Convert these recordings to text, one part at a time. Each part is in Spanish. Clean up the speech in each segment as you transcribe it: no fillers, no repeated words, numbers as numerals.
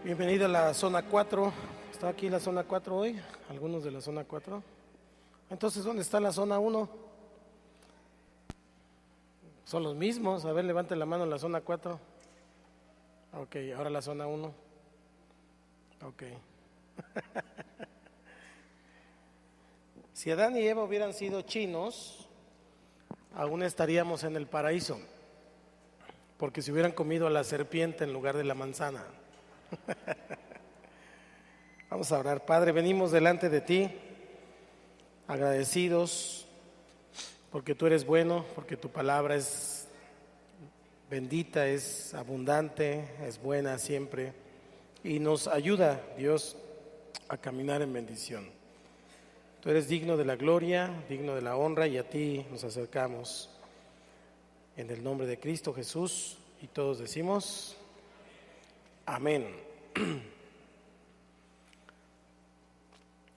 Bienvenido a la zona 4. ¿Está aquí la zona 4 hoy? ¿Algunos de la zona 4? Entonces, ¿dónde está la zona 1? Son los mismos. A ver, levante la mano en la zona 4. Ok, ahora la zona 1. Ok. Si Adán y Eva hubieran sido chinos, aún estaríamos en el paraíso, porque se hubieran comido a la serpiente en lugar de la manzana. Vamos a orar. Padre, venimos delante de ti, agradecidos, porque tú eres bueno, porque tu palabra es bendita, es abundante, es buena siempre, y nos ayuda, Dios, a caminar en bendición. Tú eres digno de la gloria, digno de la honra, y a ti nos acercamos en el nombre de Cristo Jesús, y todos decimos amén.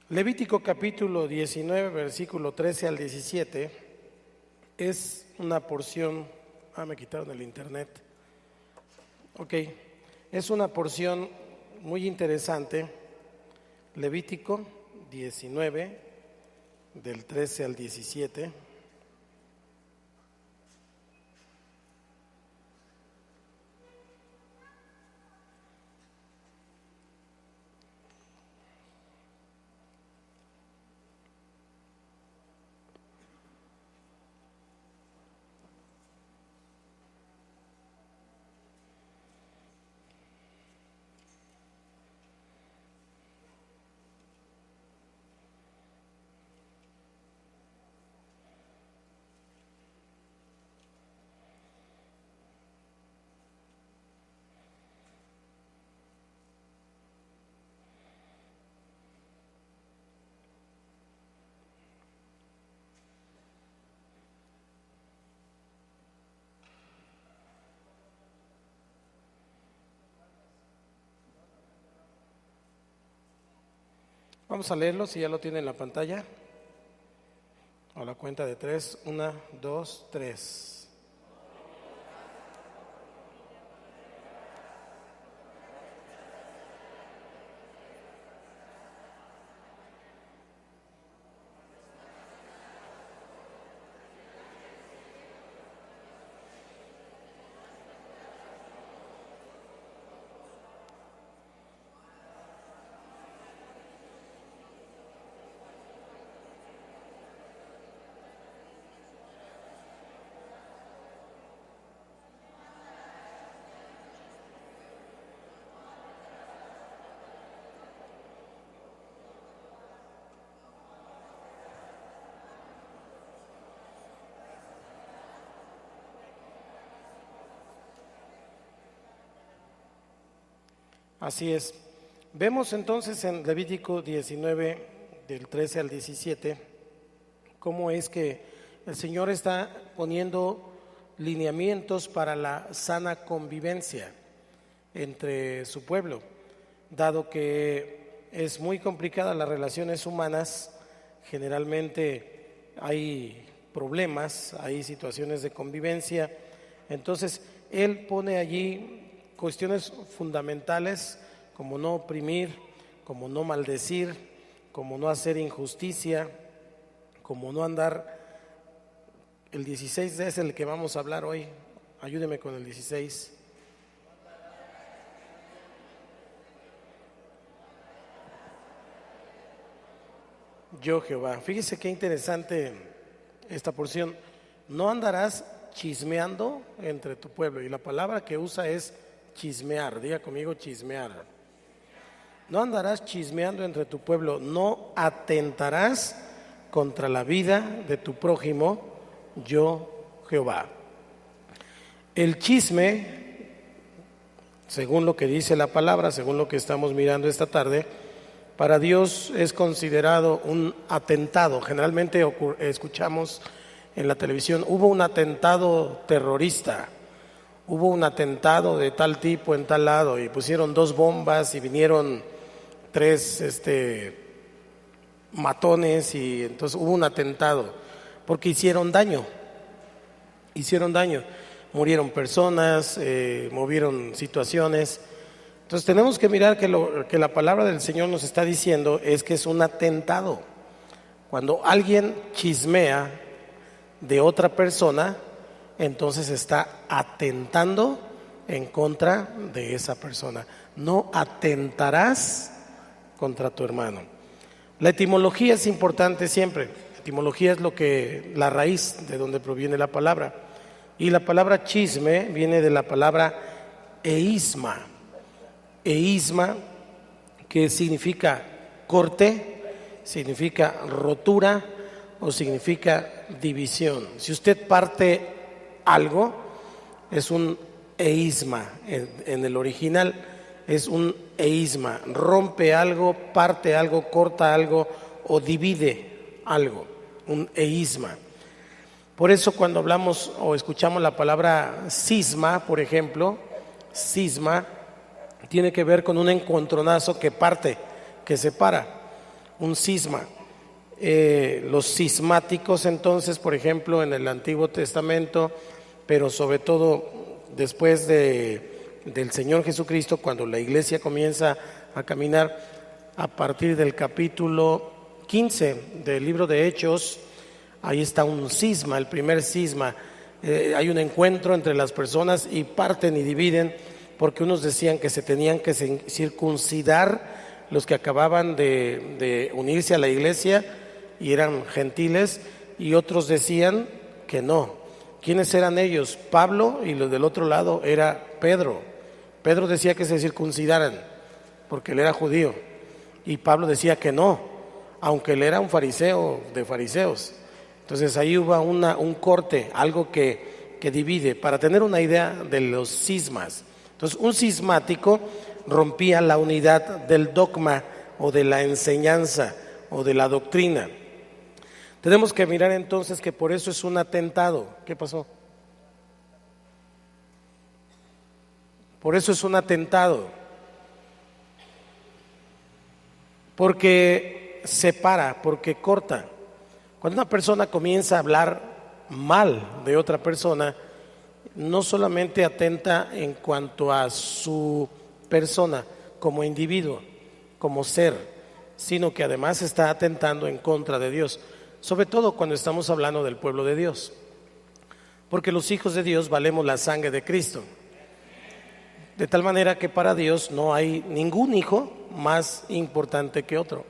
Levítico capítulo 19, versículo 13 al 17, es una porción, me quitaron el internet, ok, es una porción muy interesante. Levítico 19, del 13 al 17. Vamos a leerlo, si ya lo tiene en la pantalla. A la cuenta de 3, 1, 2, 3. Así es. Vemos entonces en Levítico 19, del 13 al 17, cómo es que el Señor está poniendo lineamientos para la sana convivencia entre su pueblo, dado que es muy complicada las relaciones humanas. Generalmente hay problemas, hay situaciones de convivencia. Entonces Él pone allí cuestiones fundamentales, como no oprimir, como no maldecir, como no hacer injusticia, como no andar. El 16 es el que vamos a hablar hoy. Ayúdeme con el 16. Yo, Jehová. Fíjese qué interesante esta porción. No andarás chismeando entre tu pueblo. Y la palabra que usa es chismear. Diga conmigo, chismear. No andarás chismeando entre tu pueblo. No atentarás contra la vida de tu prójimo. Yo, Jehová. El chisme, según lo que dice la palabra, según lo que estamos mirando esta tarde, para Dios es considerado un atentado. Generalmente escuchamos en la televisión, hubo un atentado terrorista, hubo un atentado de tal tipo en tal lado, y pusieron 2 bombas y vinieron 3 matones, y entonces hubo un atentado, porque hicieron daño, murieron personas, movieron situaciones. Entonces tenemos que mirar que lo que la palabra del Señor nos está diciendo es que es un atentado. Cuando alguien chismea de otra persona, entonces está atentando en contra de esa persona. No atentarás contra tu hermano. La etimología es importante siempre. La etimología es la raíz de donde proviene la palabra. Y la palabra chisme viene de la palabra eisma. Eisma, que significa corte, significa rotura o significa división. Si usted parte algo, es un eisma. En el original es un eisma. Rompe algo, parte algo, corta algo o divide algo. Un eisma. Por eso cuando hablamos o escuchamos la palabra cisma, por ejemplo, cisma tiene que ver con un encontronazo que parte, que separa, un cisma. Los cismáticos entonces, por ejemplo, en el Antiguo Testamento, pero sobre todo después del Señor Jesucristo, cuando la iglesia comienza a caminar, a partir del capítulo 15 del libro de Hechos, ahí está un cisma, el primer cisma. Hay un encuentro entre las personas y parten y dividen, porque unos decían que se tenían que circuncidar los que acababan de unirse a la iglesia y eran gentiles, y otros decían que no. ¿Quiénes eran ellos? Pablo, y los del otro lado era Pedro. Pedro decía que se circuncidaran porque él era judío, y Pablo decía que no, aunque él era un fariseo de fariseos. Entonces ahí hubo un corte, algo que divide, para tener una idea de los cismas. Entonces un cismático rompía la unidad del dogma o de la enseñanza o de la doctrina. Tenemos que mirar entonces que por eso es un atentado. ¿Qué pasó? Por eso es un atentado. Porque separa, porque corta. Cuando una persona comienza a hablar mal de otra persona, no solamente atenta en cuanto a su persona como individuo, como ser, sino que además está atentando en contra de Dios, sobre todo cuando estamos hablando del pueblo de Dios, porque los hijos de Dios valemos la sangre de Cristo, de tal manera que para Dios no hay ningún hijo más importante que otro.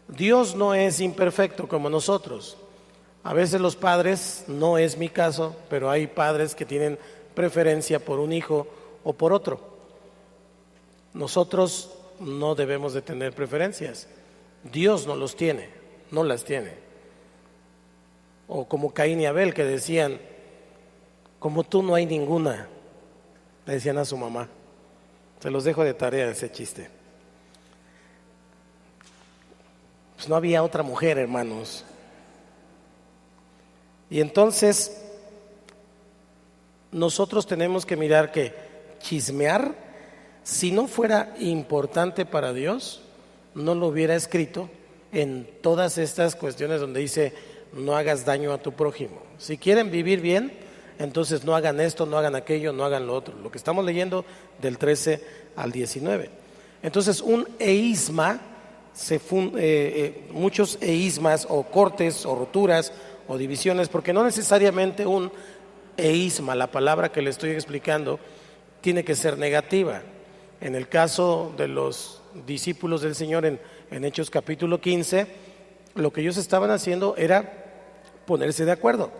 Dios no es imperfecto como nosotros. A veces los padres, no es mi caso, pero hay padres que tienen preferencia por un hijo o por otro. Nosotros no debemos de tener preferencias. Dios no los tiene, no las tiene. O como Caín y Abel, que decían, como tú no hay ninguna, le decían a su mamá. Se los dejo de tarea ese chiste. Pues no había otra mujer, hermanos. Y entonces nosotros tenemos que mirar que chismear, si no fuera importante para Dios, no lo hubiera escrito en todas estas cuestiones donde dice no hagas daño a tu prójimo. Si quieren vivir bien, entonces no hagan esto, no hagan aquello, no hagan lo otro. Lo que estamos leyendo del 13 al 19. Entonces un eisma, muchos eismas o cortes o roturas o divisiones, porque no necesariamente un eisma, la palabra que le estoy explicando, tiene que ser negativa. En el caso de los discípulos del Señor en Hechos capítulo 15, lo que ellos estaban haciendo era ponerse de acuerdo.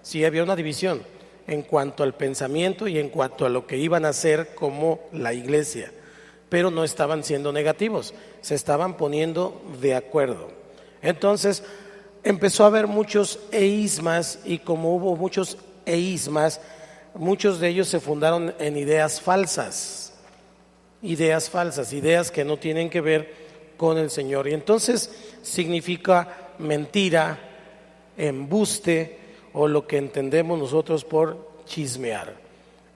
Sí había una división en cuanto al pensamiento y en cuanto a lo que iban a hacer como la iglesia, pero no estaban siendo negativos, se estaban poniendo de acuerdo. Entonces empezó a haber muchos eismas, y como hubo muchos eismas, muchos de ellos se fundaron en ideas falsas, ideas que no tienen que ver con el Señor. Y entonces significa mentira, embuste, o lo que entendemos nosotros por chismear.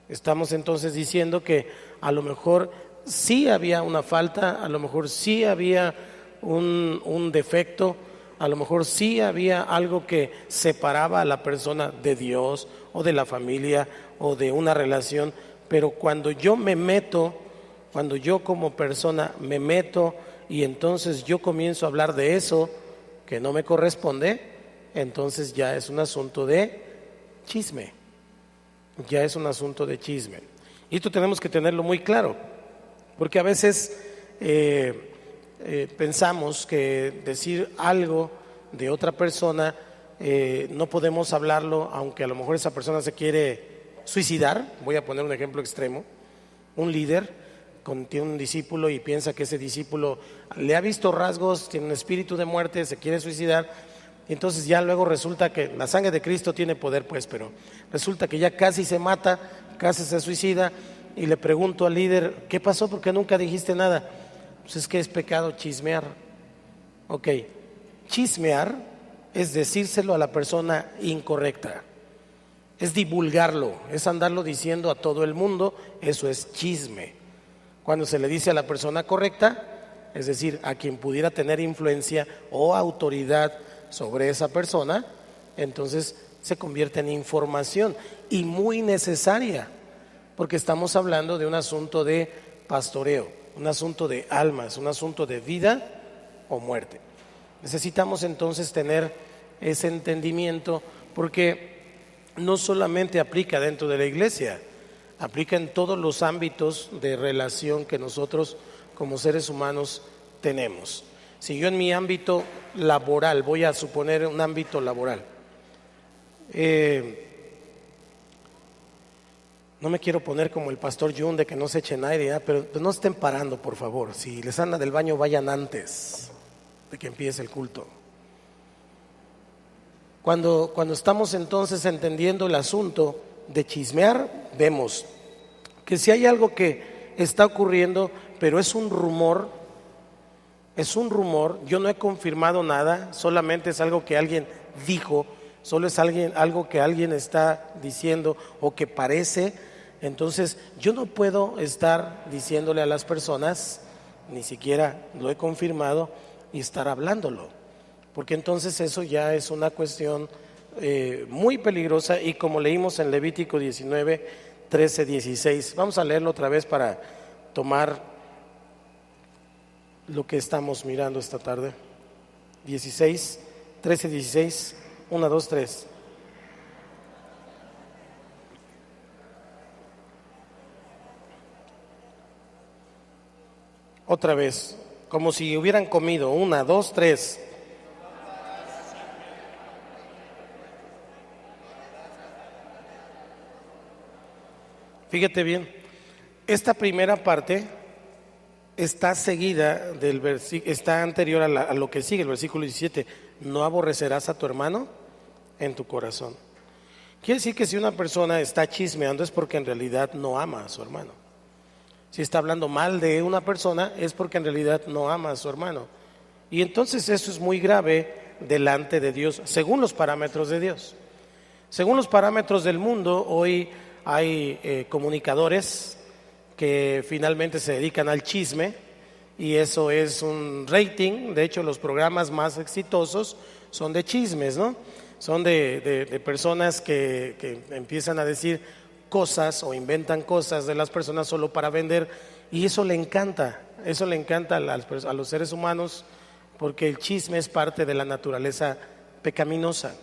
Estamos entonces diciendo que a lo mejor sí había una falta, a lo mejor sí había un defecto, a lo mejor sí había algo que separaba a la persona de Dios o de la familia o de una relación, pero cuando yo me meto Cuando yo como persona me meto y entonces yo comienzo a hablar de eso que no me corresponde, entonces ya es un asunto de chisme. Ya es un asunto de chisme. Y esto tenemos que tenerlo muy claro, porque a veces pensamos que decir algo de otra persona no podemos hablarlo, aunque a lo mejor esa persona se quiere suicidar. Voy a poner un ejemplo extremo. Un líder tiene un discípulo y piensa que ese discípulo le ha visto rasgos, tiene un espíritu de muerte, se quiere suicidar. Entonces ya luego resulta que la sangre de Cristo tiene poder, pues, pero resulta que ya casi se mata, casi se suicida, y le pregunto al líder: ¿qué pasó? ¿Por qué nunca dijiste nada? Pues es que es pecado chismear. Ok, chismear es decírselo a la persona incorrecta, es divulgarlo, es andarlo diciendo a todo el mundo. Eso es chisme. Cuando se le dice a la persona correcta, es decir, a quien pudiera tener influencia o autoridad sobre esa persona, entonces se convierte en información, y muy necesaria, porque estamos hablando de un asunto de pastoreo, un asunto de almas, un asunto de vida o muerte. Necesitamos entonces tener ese entendimiento, porque no solamente aplica dentro de la iglesia, aplica en todos los ámbitos de relación que nosotros como seres humanos tenemos. Si yo en mi ámbito laboral, voy a suponer un ámbito laboral, no me quiero poner como el pastor Jun de que no se echen aire, pero no estén parando, por favor. Si les anda del baño, vayan antes de que empiece el culto. Cuando estamos entonces entendiendo el asunto de chismear, vemos que si hay algo que está ocurriendo, pero es un rumor, yo no he confirmado nada, solamente es algo que alguien dijo, solo es algo que alguien está diciendo o que parece. Entonces yo no puedo estar diciéndole a las personas, ni siquiera lo he confirmado, y estar hablándolo, porque entonces eso ya es una cuestión muy peligrosa. Y como leímos en Levítico 19, 13, 16, vamos a leerlo otra vez para tomar lo que estamos mirando esta tarde. 16, 13, 16, 1, 2, 3. Otra vez, como si hubieran comido. 1, 2, 3. Fíjate bien, esta primera parte está seguida del está anterior a lo que sigue, el versículo 17. No aborrecerás a tu hermano en tu corazón. Quiere decir que si una persona está chismeando es porque en realidad no ama a su hermano. Si está hablando mal de una persona es porque en realidad no ama a su hermano. Y entonces eso es muy grave delante de Dios, según los parámetros de Dios. Según los parámetros del mundo, hoy hay comunicadores que finalmente se dedican al chisme, y eso es un rating. De hecho, los programas más exitosos son de chismes, ¿no? Son de personas que empiezan a decir cosas o inventan cosas de las personas solo para vender, y eso le encanta a los seres humanos, porque el chisme es parte de la naturaleza pecaminosa.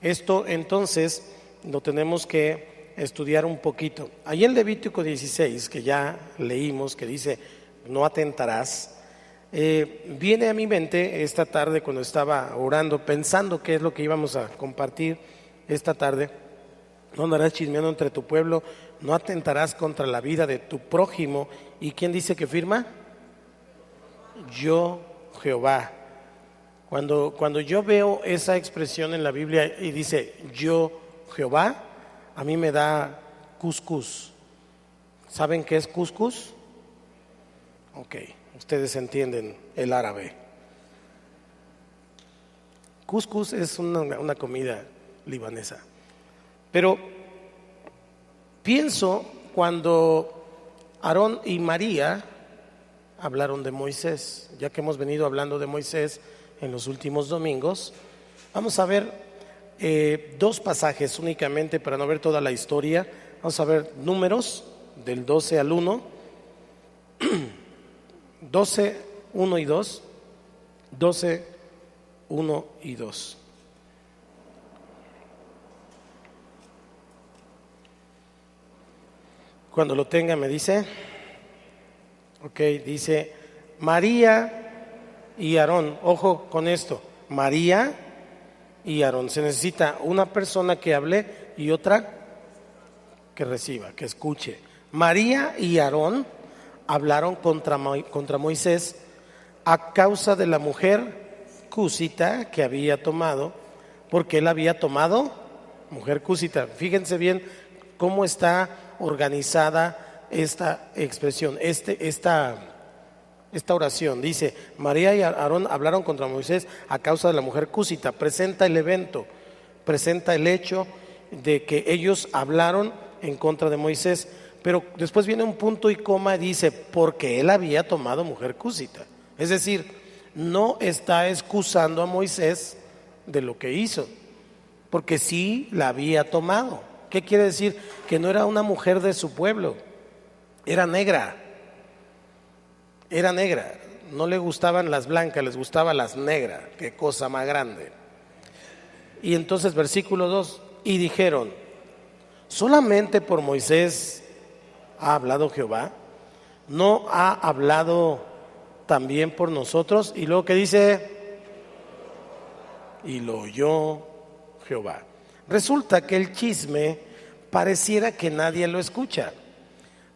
Esto entonces lo tenemos que estudiar un poquito. Ahí en Levítico 16, que ya leímos, que dice no atentarás, viene a mi mente esta tarde cuando estaba orando, pensando qué es lo que íbamos a compartir esta tarde. No andarás chismeando entre tu pueblo, no atentarás contra la vida de tu prójimo. ¿Y quién dice que firma? Yo, Jehová. Cuando yo veo esa expresión en la Biblia y dice yo, Jehová, a mí me da cuscús. ¿Saben qué es cuscús? Ok, ustedes entienden el árabe. Cuscús es una comida libanesa. Pero pienso cuando Aarón y María hablaron de Moisés, ya que hemos venido hablando de Moisés en los últimos domingos, vamos a ver dos pasajes únicamente para no ver toda la historia. Vamos a ver Números del 12 al 1 12, 1 y 2. 12, 1 y 2. Cuando lo tenga me dice. Ok, dice María y Aarón. Ojo con esto, María y Aarón. Se necesita una persona que hable y otra que reciba, que escuche. María y Aarón hablaron contra Moisés a causa de la mujer cúsita que había tomado, porque él había tomado mujer cúsita. Fíjense bien cómo está organizada esta expresión, esta oración. Dice, María y Aarón hablaron contra Moisés a causa de la mujer cúsita. Presenta el evento, presenta el hecho de que ellos hablaron en contra de Moisés, pero después viene un punto y coma y dice, porque él había tomado mujer cúsita. Es decir, no está excusando a Moisés de lo que hizo, porque sí la había tomado. ¿Qué quiere decir? Que no era una mujer de su pueblo, era negra, no le gustaban las blancas, les gustaban las negras. Qué cosa más grande. Y entonces versículo 2, y dijeron, ¿solamente por Moisés ha hablado Jehová? ¿No ha hablado también por nosotros? Y luego que dice, y lo oyó Jehová. Resulta que el chisme pareciera que nadie lo escucha.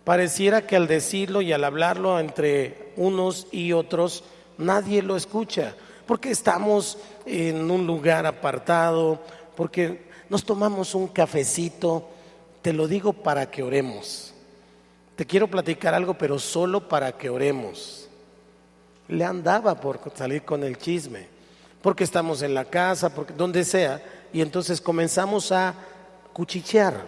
Pareciera que al decirlo y al hablarlo entre unos y otros, nadie lo escucha, porque estamos en un lugar apartado, porque nos tomamos un cafecito. Te lo digo para que oremos. Te quiero platicar algo, pero solo para que oremos. Le andaba por salir con el chisme, porque estamos en la casa, porque donde sea, y entonces comenzamos a cuchichear.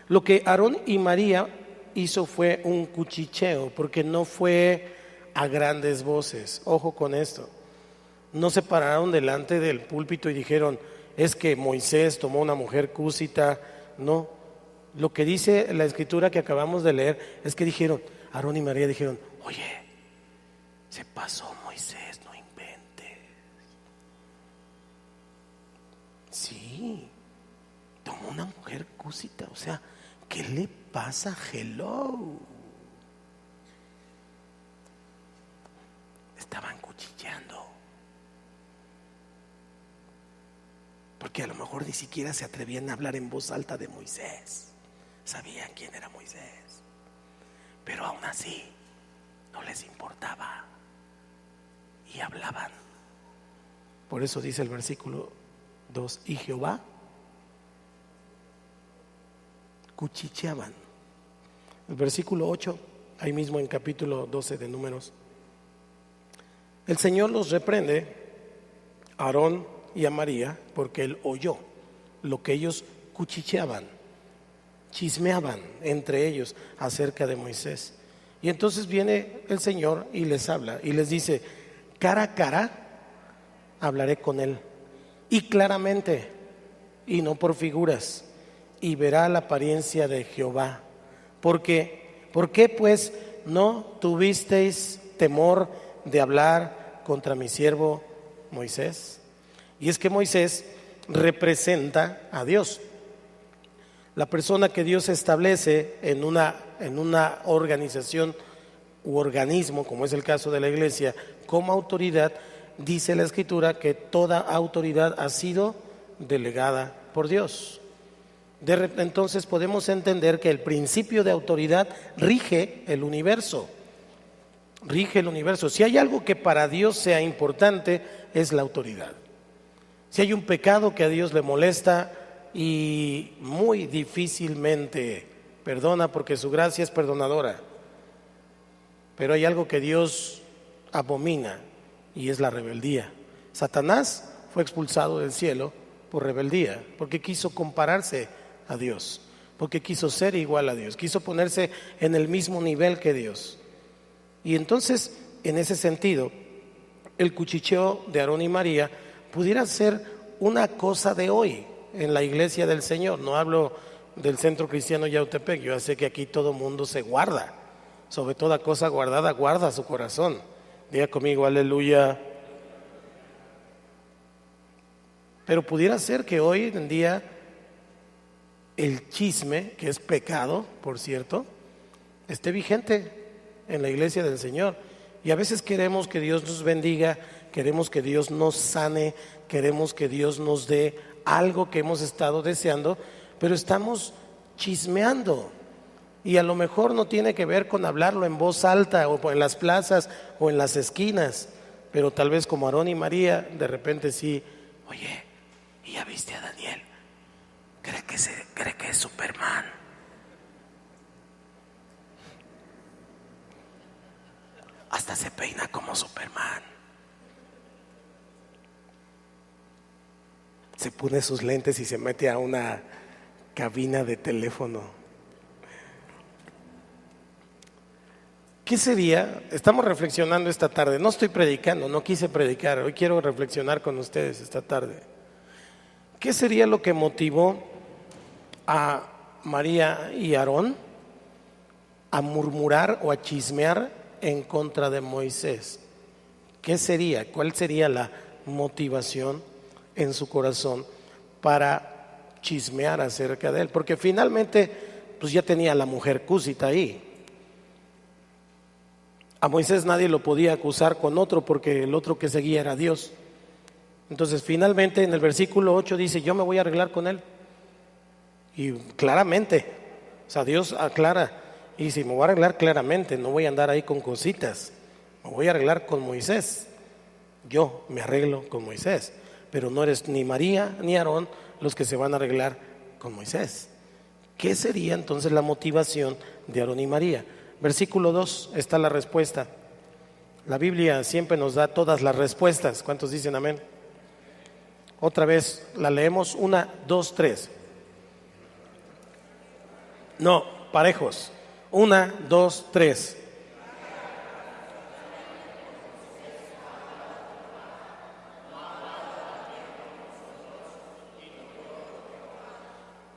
Lo que Aarón y María hizo fue un cuchicheo, porque no fue a grandes voces. Ojo con esto. No se pararon delante del púlpito y dijeron, es que Moisés tomó una mujer cúsita. No, lo que dice la escritura que acabamos de leer es que dijeron, Aarón y María dijeron, oye, se pasó Moisés, no inventes. Sí, tomó una mujer cúsita, o sea, ¿qué le pasa? Hello. Estaban cuchicheando. Porque a lo mejor ni siquiera se atrevían a hablar en voz alta de Moisés. Sabían quién era Moisés. Pero aún así no les importaba. Y hablaban. Por eso dice el versículo 2, y Jehová cuchicheaban. El versículo 8, ahí mismo en capítulo 12 de Números. El Señor los reprende a Aarón y a María porque él oyó lo que ellos cuchicheaban, chismeaban entre ellos acerca de Moisés. Y entonces viene el Señor y les habla y les dice, cara a cara hablaré con él, y claramente, y no por figuras, y verá la apariencia de Jehová. ¿Por qué pues no tuvisteis temor de hablar contra mi siervo Moisés? Y es que Moisés representa a Dios. La persona que Dios establece en una organización u organismo, como es el caso de la iglesia, como autoridad, dice la escritura que toda autoridad ha sido delegada por Dios. Entonces podemos entender que el principio de autoridad rige el universo. Rige el universo. Si hay algo que para Dios sea importante, es la autoridad. Si hay un pecado que a Dios le molesta y muy difícilmente perdona, porque su gracia es perdonadora, pero hay algo que Dios abomina y es la rebeldía. Satanás fue expulsado del cielo por rebeldía, porque quiso compararse a Dios, porque quiso ser igual a Dios, quiso ponerse en el mismo nivel que Dios. Y entonces, en ese sentido, el cuchicheo de Aarón y María pudiera ser una cosa de hoy en la iglesia del Señor. No hablo del Centro Cristiano Yautepec, yo sé que aquí todo mundo se guarda, Sobre toda cosa guardada, guarda su corazón. Diga conmigo, aleluya. Pero pudiera ser que hoy en día el chisme, que es pecado, por cierto, esté vigente en la iglesia del Señor. Y a veces queremos que Dios nos bendiga, queremos que Dios nos sane, queremos que Dios nos dé algo que hemos estado deseando, pero estamos chismeando. Y a lo mejor no tiene que ver con hablarlo en voz alta o en las plazas o en las esquinas, pero tal vez como Aarón y María, de repente sí, oye, ¿y ya viste a Daniel? Cree que es Superman. Hasta se peina como Superman. Se pone sus lentes y se mete a una cabina de teléfono. ¿Qué sería? Estamos reflexionando esta tarde. No estoy predicando, no quise predicar. Hoy quiero reflexionar con ustedes esta tarde. ¿Qué sería lo que motivó a María y Aarón a murmurar o a chismear en contra de Moisés? ¿Qué sería? ¿Cuál sería la motivación en su corazón para chismear acerca de él? Porque finalmente pues ya tenía a la mujer cúsita ahí. A Moisés nadie lo podía acusar con otro porque el otro que seguía era Dios. Entonces finalmente en el versículo 8 dice, yo me voy a arreglar con él. Y claramente, o sea, Dios aclara, y si me voy a arreglar claramente, no voy a andar ahí con cositas, me voy a arreglar con Moisés. Yo me arreglo con Moisés, pero no eres ni María ni Aarón los que se van a arreglar con Moisés. ¿Qué sería entonces la motivación de Aarón y María? Versículo 2 está la respuesta. La Biblia siempre nos da todas las respuestas. ¿Cuántos dicen amén? Otra vez la leemos, 1, 2, 3. No, parejos. 1, 2, 3.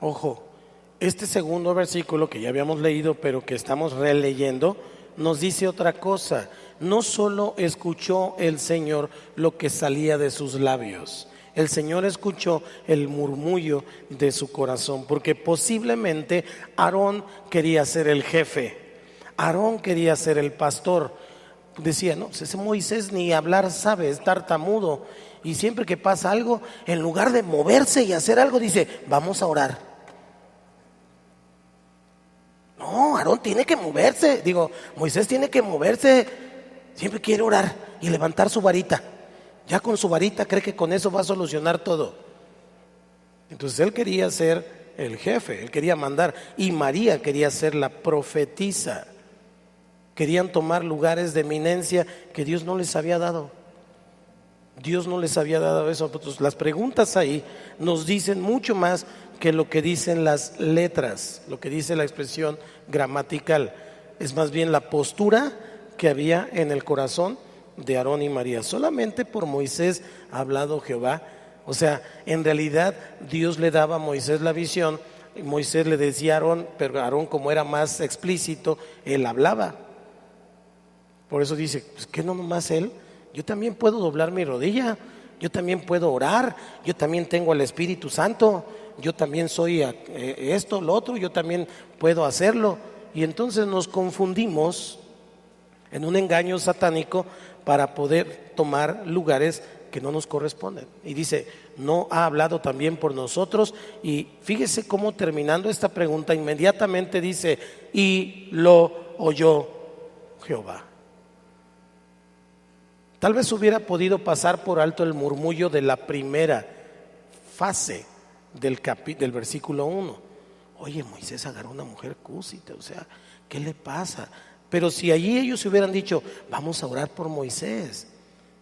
Ojo, este segundo versículo que ya habíamos leído, pero que estamos releyendo, nos dice otra cosa. No solo escuchó el Señor lo que salía de sus labios, el Señor escuchó el murmullo de su corazón, porque posiblemente Aarón quería ser el jefe, Aarón quería ser el pastor. Decía, no, ese Moisés ni hablar sabe, es tartamudo, y siempre que pasa algo, en lugar de moverse y hacer algo, dice, vamos a orar. No, Aarón tiene que moverse, Moisés tiene que moverse, siempre quiere orar y levantar su varita. Ya con su varita cree que con eso va a solucionar todo. Entonces él quería ser el jefe, él quería mandar, y María quería ser la profetisa. Querían tomar lugares de eminencia que Dios no les había dado. Dios no les había dado eso. Entonces, las preguntas ahí nos dicen mucho más que lo que dicen las letras, lo que dice la expresión gramatical. Es más bien la postura que había en el corazón de Aarón y María. Solamente por Moisés ha hablado Jehová. O sea, en realidad Dios le daba a Moisés la visión, y Moisés le decía a Aarón, pero Aarón, como era más explícito, él hablaba. Por eso dice, pues que no nomás él, yo también puedo doblar mi rodilla, yo también puedo orar, yo también tengo al Espíritu Santo, yo también soy esto, lo otro, yo también puedo hacerlo. Y entonces nos confundimos en un engaño satánico para poder tomar lugares que no nos corresponden. Y dice, ¿no ha hablado también por nosotros? Y fíjese cómo terminando esta pregunta inmediatamente dice, y lo oyó Jehová. Tal vez hubiera podido pasar por alto el murmullo de la primera fase del versículo 1. Oye, Moisés agarró una mujer cúsita, o sea, ¿qué le pasa? Pero si allí ellos hubieran dicho, vamos a orar por Moisés,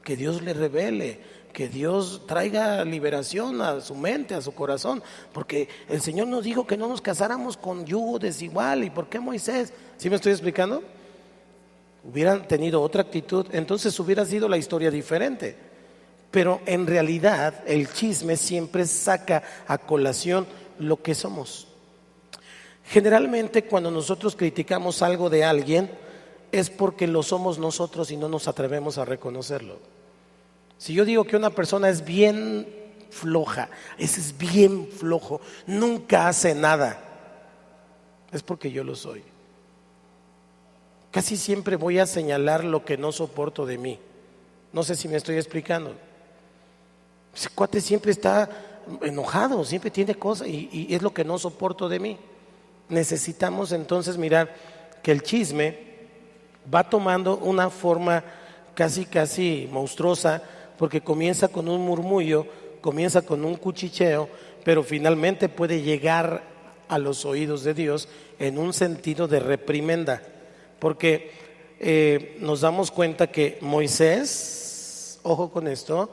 que Dios le revele, que Dios traiga liberación a su mente, a su corazón, porque el Señor nos dijo que no nos casáramos con yugo desigual. ¿Y por qué Moisés? ¿Sí me estoy explicando? Hubieran tenido otra actitud, entonces hubiera sido la historia diferente. Pero en realidad el chisme siempre saca a colación lo que somos. Generalmente cuando nosotros criticamos algo de alguien, es porque lo somos nosotros y no nos atrevemos a reconocerlo. Si yo digo que una persona es bien floja, ese es bien flojo, nunca hace nada, es porque yo lo soy. Casi siempre voy a señalar lo que no soporto de mí. No sé si me estoy explicando. Ese cuate siempre está enojado, siempre tiene cosas y es lo que no soporto de mí. Necesitamos entonces mirar que el chisme va tomando una forma casi monstruosa, porque comienza con un murmullo, comienza con un cuchicheo, pero finalmente puede llegar a los oídos de Dios en un sentido de reprimenda, porque nos damos cuenta que Moisés, ojo con esto,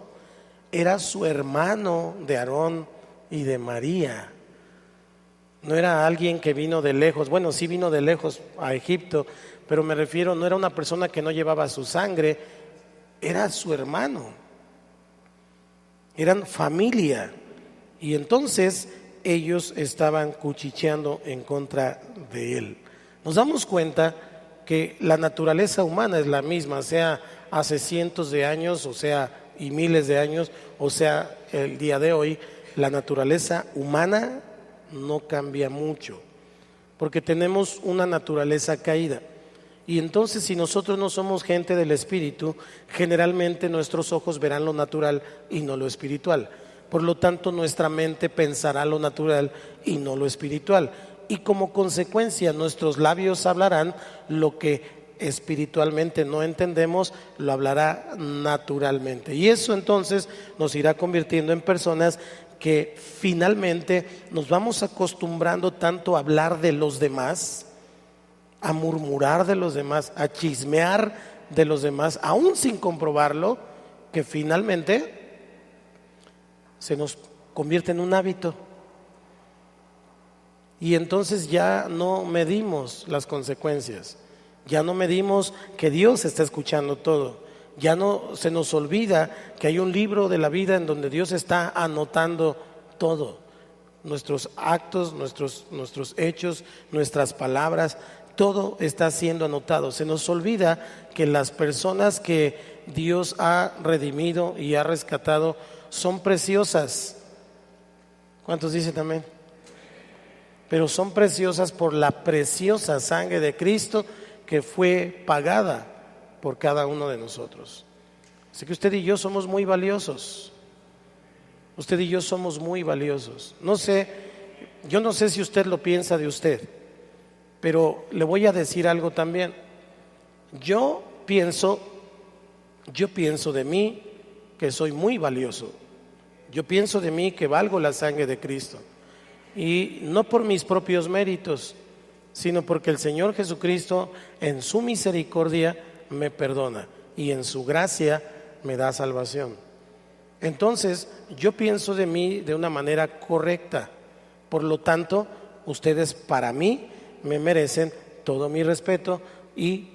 era su hermano de Aarón y de María. No era alguien que vino de lejos, bueno, sí vino de lejos a Egipto, pero me refiero, no era una persona que no llevaba su sangre, era su hermano, eran familia. Y entonces ellos estaban cuchicheando en contra de él. Nos damos cuenta que la naturaleza humana es la misma, sea hace cientos de años, o sea, y miles de años, o sea, el día de hoy, la naturaleza humana no cambia mucho, porque tenemos una naturaleza caída. Y entonces, si nosotros no somos gente del espíritu, generalmente nuestros ojos verán lo natural y no lo espiritual. Por lo tanto, nuestra mente pensará lo natural y no lo espiritual. Y como consecuencia, nuestros labios hablarán lo que espiritualmente no entendemos, lo hablará naturalmente. Y eso entonces nos irá convirtiendo en personas que finalmente nos vamos acostumbrando tanto a hablar de los demás, a murmurar de los demás, a chismear de los demás, aún sin comprobarlo, que finalmente se nos convierte en un hábito. Y entonces ya no medimos las consecuencias, ya no medimos que Dios está escuchando todo, ya no se nos olvida que hay un libro de la vida en donde Dios está anotando todo, nuestros actos, nuestros hechos, nuestras palabras, todo está siendo anotado. Se nos olvida que las personas que Dios ha redimido y ha rescatado son preciosas. ¿Cuántos dicen amén? Pero son preciosas por la preciosa sangre de Cristo que fue pagada por cada uno de nosotros. Así que usted y yo somos muy valiosos. Usted y yo somos muy valiosos. Yo no sé si usted lo piensa de usted, pero le voy a decir algo también. Yo pienso de mí que soy muy valioso. Yo pienso de mí que valgo la sangre de Cristo. Y no por mis propios méritos, sino porque el Señor Jesucristo en su misericordia me perdona y en su gracia me da salvación. Entonces yo pienso de mí de una manera correcta. Por lo tanto, ustedes para mí me merecen todo mi respeto y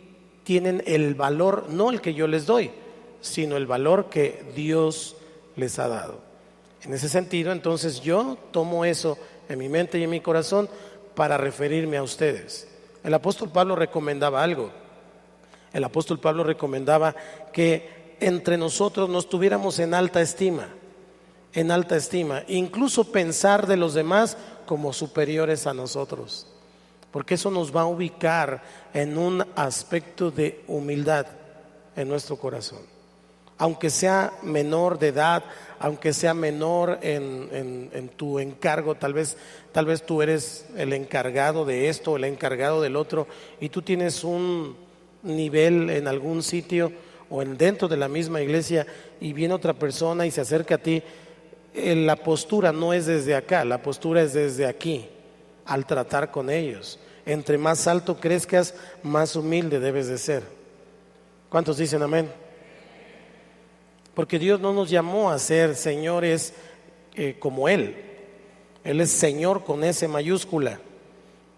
tienen el valor, no el que yo les doy, sino el valor que Dios les ha dado. En ese sentido, entonces yo tomo eso en mi mente y en mi corazón para referirme a ustedes. El apóstol Pablo recomendaba algo. El apóstol Pablo recomendaba que entre nosotros nos tuviéramos en alta estima, incluso pensar de los demás como superiores a nosotros, porque eso nos va a ubicar en un aspecto de humildad en nuestro corazón. Aunque sea menor de edad, aunque sea menor en tu encargo, tal vez tú eres el encargado de esto, el encargado del otro, y tú tienes un nivel en algún sitio o dentro de la misma iglesia, y viene otra persona y se acerca a ti. La postura no es desde acá, la postura es desde aquí, al tratar con ellos. Entre más alto crezcas, más humilde debes de ser. ¿Cuántos dicen amén? Porque Dios no nos llamó a ser señores como Él. Él es Señor con S mayúscula.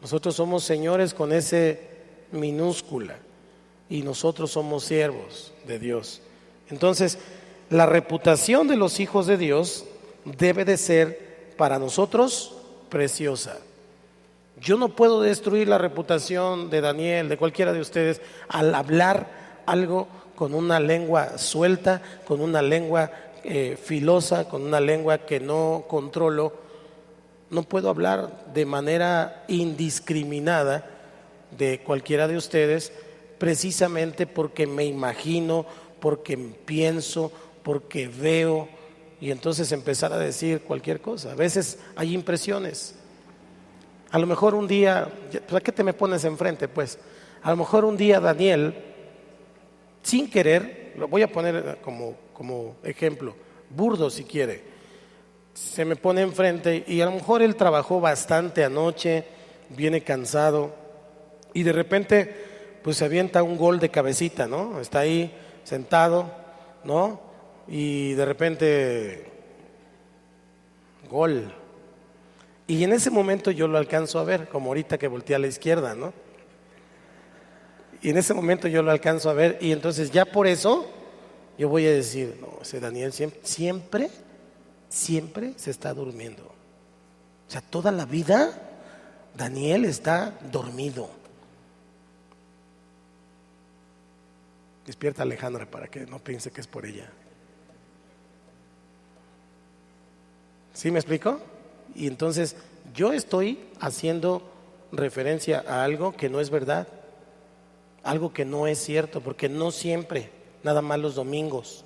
Nosotros somos señores con S minúscula. Y nosotros somos siervos de Dios. Entonces, la reputación de los hijos de Dios debe de ser para nosotros preciosa. Yo no puedo destruir la reputación de Daniel, de cualquiera de ustedes, al hablar algo con una lengua suelta, con una lengua filosa, con una lengua que no controlo. No puedo hablar de manera indiscriminada de cualquiera de ustedes, precisamente porque me imagino, porque pienso, porque veo, y entonces empezar a decir cualquier cosa. A veces hay impresiones. A lo mejor un día, ¿para qué te me pones enfrente? Pues a lo mejor un día Daniel, sin querer, lo voy a poner como ejemplo, burdo si quiere, se me pone enfrente y a lo mejor él trabajó bastante anoche, viene cansado y de repente pues se avienta un gol de cabecita, ¿no? Está ahí sentado, ¿no? Y de repente, gol. Y en ese momento yo lo alcanzo a ver, como ahorita que volteé a la izquierda, ¿no? Y en ese momento yo lo alcanzo a ver y entonces ya por eso yo voy a decir, no, ese Daniel siempre se está durmiendo. O sea, toda la vida Daniel está dormido. Despierta Alejandra para que no piense que es por ella. ¿Sí me explico? Y entonces yo estoy haciendo referencia a algo que no es verdad, algo que no es cierto, porque no siempre, nada más los domingos.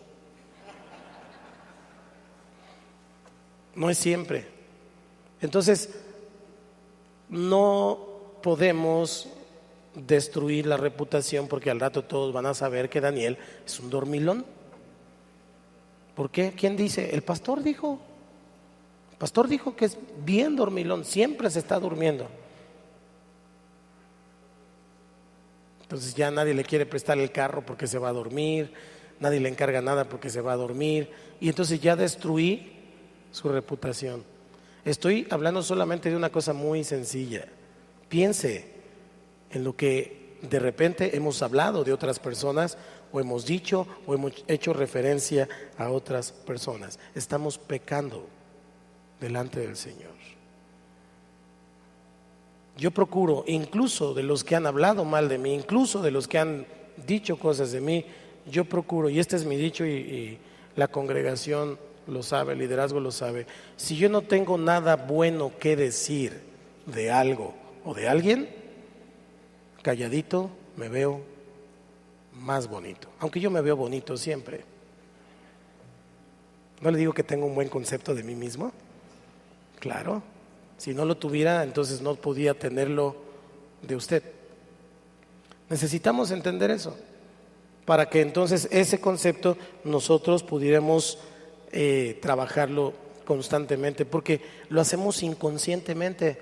No es siempre. Entonces, no podemos destruir la reputación porque al rato todos van a saber que Daniel es un dormilón. ¿Por qué? ¿Quién dice? El pastor dijo. El pastor dijo que es bien dormilón, siempre se está durmiendo. Entonces ya nadie le quiere prestar el carro porque se va a dormir, nadie le encarga nada porque se va a dormir, y entonces ya destruí su reputación. Estoy hablando solamente de una cosa muy sencilla. Piense en lo que de repente hemos hablado de otras personas, o hemos dicho, o hemos hecho referencia a otras personas. Estamos pecando delante del Señor. Yo procuro, incluso de los que han hablado mal de mí, incluso de los que han dicho cosas de mí, yo procuro, y este es mi dicho y la congregación lo sabe, el liderazgo lo sabe, si yo no tengo nada bueno que decir de algo o de alguien, calladito me veo más bonito, aunque yo me veo bonito siempre. ¿No le digo que tengo un buen concepto de mí mismo? Claro, si no lo tuviera, entonces no podía tenerlo de usted. Necesitamos entender eso, para que entonces ese concepto nosotros pudiéramos trabajarlo constantemente, porque lo hacemos inconscientemente.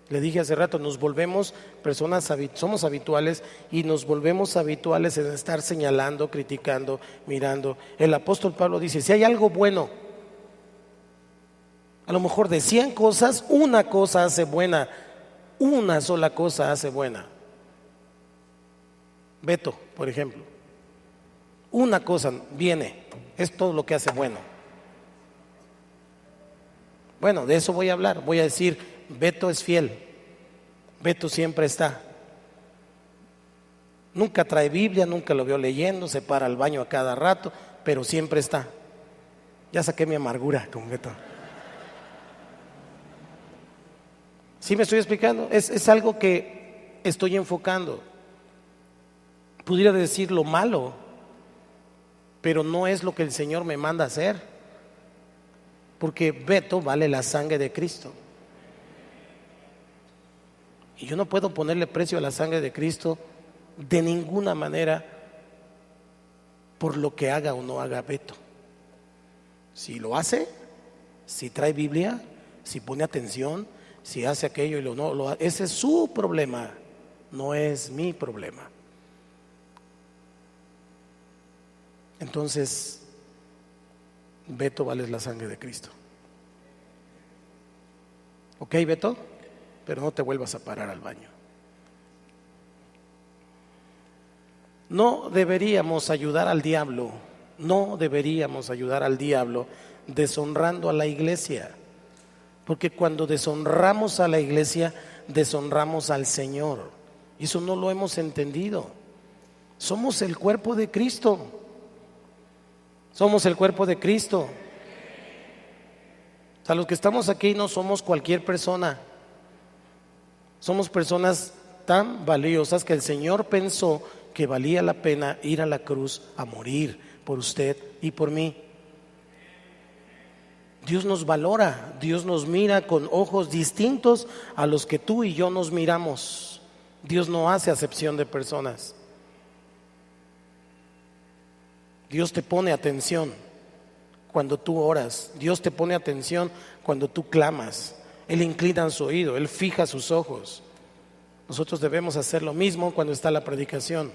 Le dije hace rato, nos volvemos personas, somos habituales y nos volvemos habituales en estar señalando, criticando, mirando. El apóstol Pablo dice, si hay algo bueno, a lo mejor de 100 cosas, una cosa hace buena, una sola cosa hace buena. Beto, por ejemplo, una cosa viene, es todo lo que hace bueno. Bueno, de eso voy a hablar, voy a decir, Beto es fiel, Beto siempre está. Nunca trae Biblia, nunca lo veo leyendo, se para al baño a cada rato, pero siempre está. Ya saqué mi amargura con Beto. ¿Sí me estoy explicando? Es algo que estoy enfocando. Pudiera decir lo malo, pero no es lo que el Señor me manda a hacer, porque Beto vale la sangre de Cristo. Y yo no puedo ponerle precio a la sangre de Cristo de ninguna manera por lo que haga o no haga Beto. Si lo hace, si trae Biblia, si pone atención, si hace aquello y ese es su problema, no es mi problema. Entonces, Beto vale la sangre de Cristo. ¿Ok, Beto? Pero no te vuelvas a parar al baño. No deberíamos ayudar al diablo, deshonrando a la iglesia, porque cuando deshonramos a la iglesia deshonramos al Señor. Y eso no lo hemos entendido. Somos el cuerpo de Cristo. Somos el cuerpo de Cristo. O sea, los que estamos aquí no somos cualquier persona. Somos personas tan valiosas que el Señor pensó que valía la pena ir a la cruz a morir por usted y por mí. Dios nos valora, Dios nos mira con ojos distintos a los que tú y yo nos miramos. Dios no hace acepción de personas. Dios te pone atención cuando tú oras. Dios te pone atención cuando tú clamas. Él inclina su oído, Él fija sus ojos. Nosotros debemos hacer lo mismo cuando está la predicación.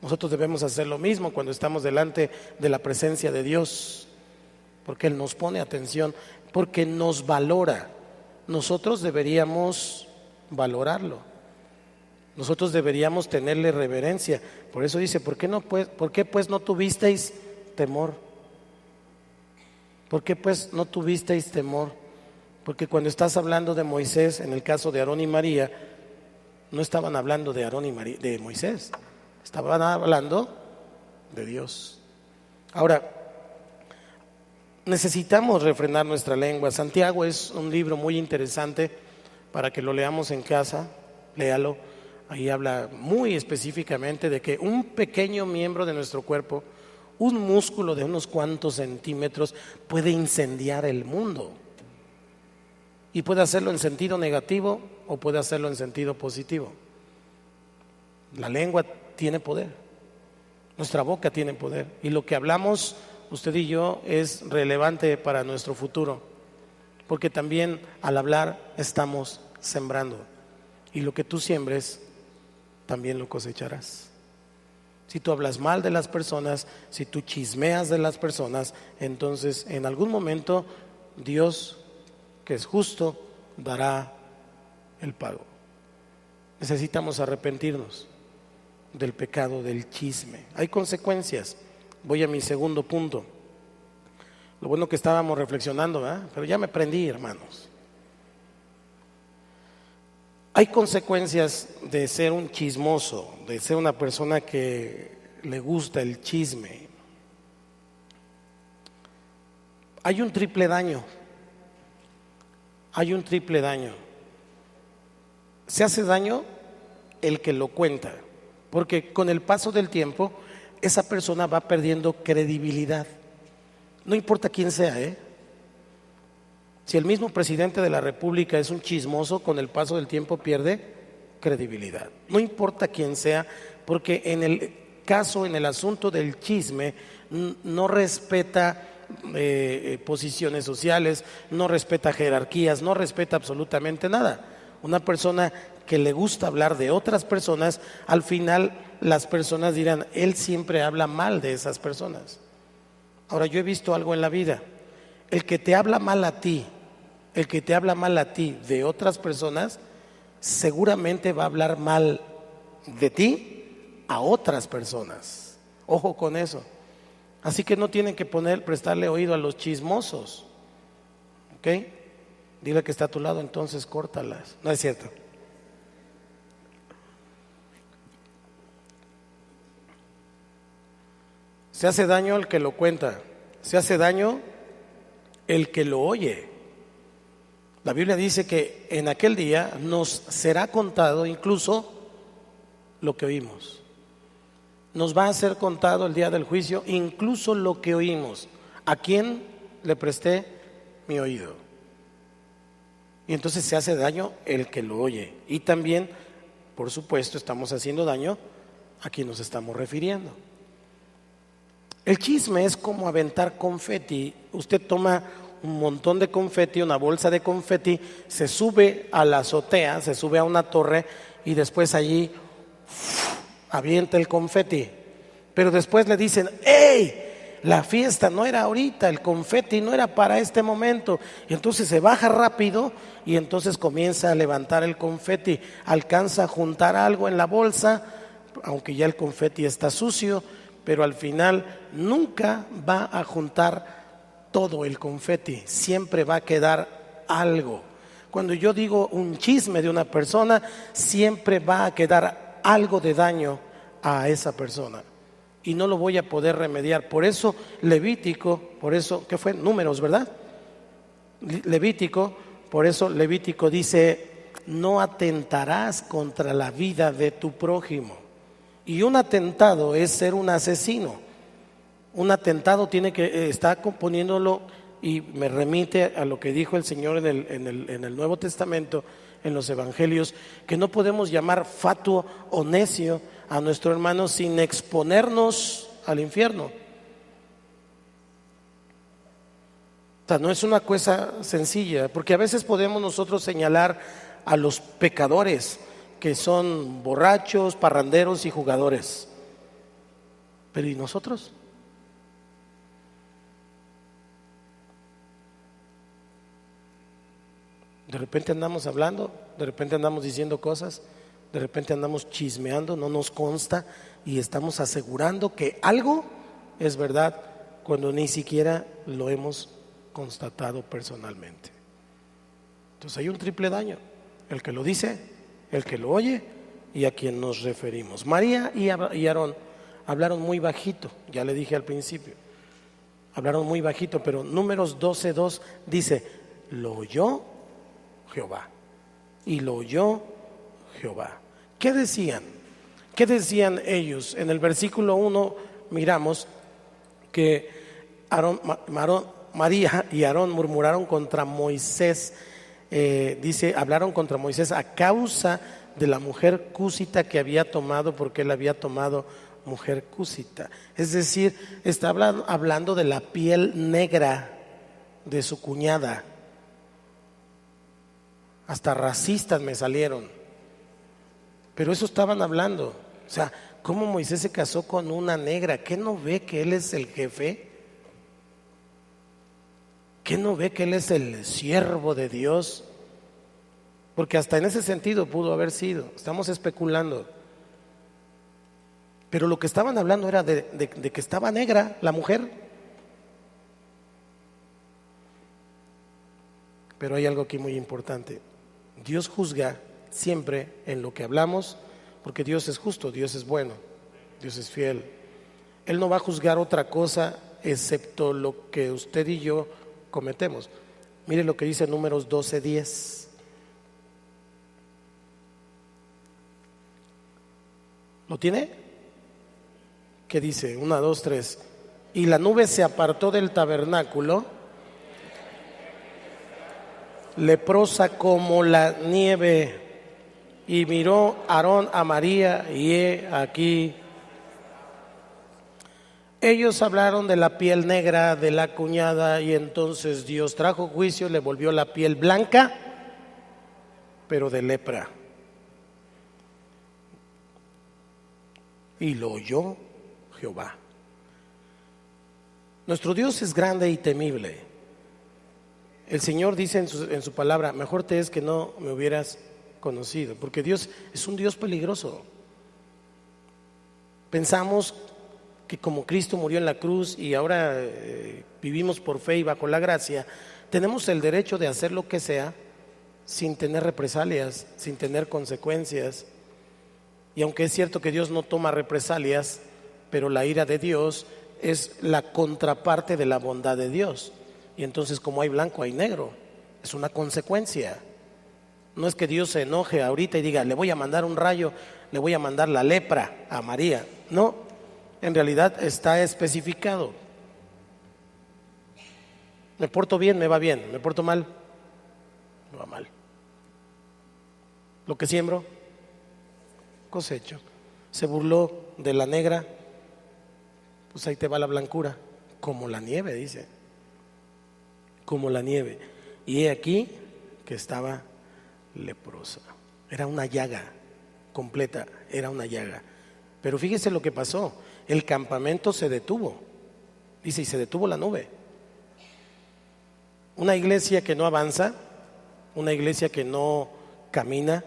Nosotros debemos hacer lo mismo cuando estamos delante de la presencia de Dios, porque Él nos pone atención, porque nos valora. Nosotros deberíamos valorarlo. Nosotros deberíamos tenerle reverencia. Por eso dice, ¿por qué pues no tuvisteis temor? ¿Por qué pues no tuvisteis temor? Porque cuando estás hablando de Moisés, en el caso de Aarón y María, no estaban hablando de Aarón y María, de Moisés, estaban hablando de Dios. Ahora, necesitamos refrenar nuestra lengua. Santiago es un libro muy interesante para que lo leamos en casa. Léalo. Ahí habla muy específicamente de que un pequeño miembro de nuestro cuerpo, un músculo de unos cuantos centímetros, puede incendiar el mundo. Y puede hacerlo en sentido negativo o puede hacerlo en sentido positivo. La lengua tiene poder, nuestra boca tiene poder, y lo que hablamos usted y yo es relevante para nuestro futuro, porque también al hablar estamos sembrando, y lo que tú siembres también lo cosecharás. Si tú hablas mal de las personas, si tú chismeas de las personas, entonces en algún momento Dios, que es justo, dará el pago. Necesitamos arrepentirnos del pecado del chisme. Hay consecuencias. Voy a mi segundo punto. Lo bueno que estábamos reflexionando, ¿verdad? Pero ya me prendí, hermanos. Hay consecuencias de ser un chismoso, de ser una persona que le gusta el chisme. Hay un triple daño. Hay un triple daño. Se hace daño el que lo cuenta, porque con el paso del tiempo esa persona va perdiendo credibilidad. No importa quién sea, Si el mismo presidente de la República es un chismoso, con el paso del tiempo pierde credibilidad. No importa quién sea, porque en el caso, en el asunto del chisme, no respeta posiciones sociales, no respeta jerarquías, no respeta absolutamente nada. Una persona que le gusta hablar de otras personas, al final las personas dirán, él siempre habla mal de esas personas. Ahora, yo he visto algo en la vida. El que te habla mal a ti, el que te habla mal a ti de otras personas, seguramente va a hablar mal de ti a otras personas. Ojo con eso. Así que no tienen que prestarle oído a los chismosos. ¿Ok? Dile que está a tu lado, entonces córtalas. No es cierto. Se hace daño el que lo cuenta, se hace daño el que lo oye. La Biblia dice que en aquel día nos será contado incluso lo que oímos. Nos va a ser contado el día del juicio incluso lo que oímos. ¿A quién le presté mi oído? Y entonces se hace daño el que lo oye. Y también, por supuesto, estamos haciendo daño a quien nos estamos refiriendo. El chisme es como aventar confeti. Usted toma un montón de confeti, una bolsa de confeti, se sube a la azotea, se sube a una torre y después allí avienta el confeti. Pero después le dicen, ¡hey! La fiesta no era ahorita, el confeti no era para este momento. Y entonces se baja rápido y entonces comienza a levantar el confeti. Alcanza a juntar algo en la bolsa, aunque ya el confeti está sucio, pero al final nunca va a juntar todo el confeti, siempre va a quedar algo. Cuando yo digo un chisme de una persona, siempre va a quedar algo de daño a esa persona y no lo voy a poder remediar. Por eso Levítico, por eso, ¿qué fue? Números, ¿verdad? Levítico, por eso Levítico dice: no atentarás contra la vida de tu prójimo. Y un atentado es ser un asesino. Un atentado tiene que estar componiéndolo, y me remite a lo que dijo el Señor en el Nuevo Testamento, en los Evangelios, que no podemos llamar fatuo o necio a nuestro hermano sin exponernos al infierno. O sea, no es una cosa sencilla, porque a veces podemos nosotros señalar a los pecadores que son borrachos, parranderos y jugadores, pero ¿y nosotros? De repente andamos hablando, de repente andamos diciendo cosas, de repente andamos chismeando, no nos consta, y estamos asegurando que algo es verdad cuando ni siquiera lo hemos constatado personalmente. Entonces hay un triple daño: el que lo dice, el que lo oye y a quien nos referimos. María y Aarón hablaron muy bajito, ya le dije al principio, hablaron muy bajito, pero Números 12:2 dice: lo oyó Jehová, y lo oyó Jehová. ¿Qué decían? ¿Qué decían ellos? En el versículo 1 miramos que María y Aarón murmuraron contra Moisés. Dice, hablaron contra Moisés a causa de la mujer cúsita que había tomado, porque él había tomado mujer cúsita. Es decir, está hablando de la piel negra de su cuñada. Hasta racistas me salieron, pero eso estaban hablando. O sea, ¿cómo Moisés se casó con una negra? ¿Qué no ve que él es el jefe? ¿Qué no ve que él es el siervo de Dios? Porque hasta en ese sentido pudo haber sido. Estamos especulando. Pero lo que estaban hablando era de que estaba negra la mujer. Pero hay algo aquí muy importante. Dios juzga siempre en lo que hablamos, porque Dios es justo, Dios es bueno, Dios es fiel. Él no va a juzgar otra cosa excepto lo que usted y yo cometemos. Mire lo que dice Números 12:10. ¿Lo tiene? ¿Qué dice? 1, 2, 3. Y la nube se apartó del tabernáculo, leprosa como la nieve, y miró Aarón a María, y he aquí. Ellos hablaron de la piel negra de la cuñada, y entonces Dios trajo juicio, le volvió la piel blanca, pero de lepra. Y lo oyó Jehová. Nuestro Dios es grande y temible. El Señor dice en su palabra: mejor te es que no me hubieras conocido, porque Dios es un Dios peligroso. Pensamos que como Cristo murió en la cruz y ahora vivimos por fe y bajo la gracia, tenemos el derecho de hacer lo que sea sin tener represalias, sin tener consecuencias. Y aunque es cierto que Dios no toma represalias, pero la ira de Dios es la contraparte de la bondad de Dios. Y entonces, como hay blanco, hay negro. Es una consecuencia. No es que Dios se enoje ahorita y diga: le voy a mandar un rayo, le voy a mandar la lepra a María. No, en realidad está especificado. Me porto bien, me va bien. Me porto mal, me va mal. Lo que siembro, cosecho. Se burló de la negra, pues ahí te va la blancura, como la nieve, dice. Como la nieve. Y he aquí que estaba leprosa. Era una llaga completa, era una llaga. Pero fíjese lo que pasó: el campamento se detuvo, dice, y se detuvo la nube. Una iglesia que no avanza, una iglesia que no camina,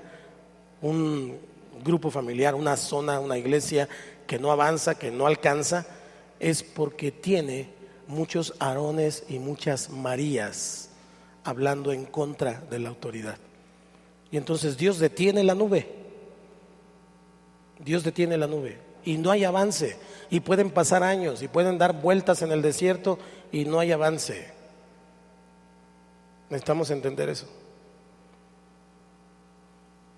un grupo familiar, una zona, una iglesia que no avanza, que no alcanza, es porque tiene muchos Aarones y muchas Marías hablando en contra de la autoridad. Y entonces Dios detiene la nube. Dios detiene la nube y no hay avance. Y pueden pasar años y pueden dar vueltas en el desierto y no hay avance. Necesitamos entender eso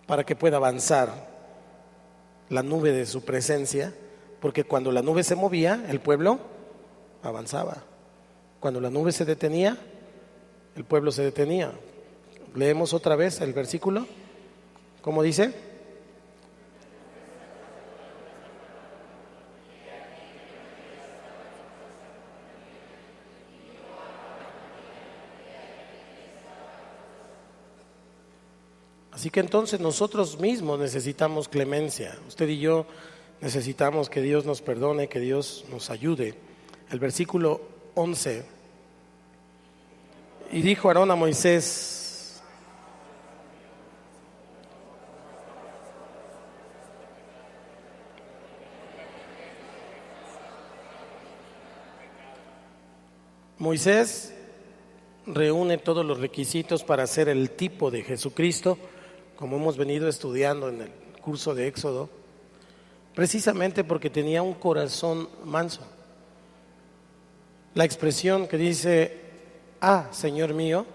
para que pueda avanzar la nube de su presencia, porque cuando la nube se movía, el pueblo avanzaba. Cuando la nube se detenía, el pueblo se detenía. Leemos otra vez el versículo. ¿Cómo dice? Así que entonces nosotros mismos necesitamos clemencia. Usted y yo necesitamos que Dios nos perdone, que Dios nos ayude. El versículo 11. Y dijo Aarón a Moisés: Moisés reúne todos los requisitos para ser el tipo de Jesucristo, como hemos venido estudiando en el curso de Éxodo, precisamente porque tenía un corazón manso. La expresión que dice, ah, Señor mío,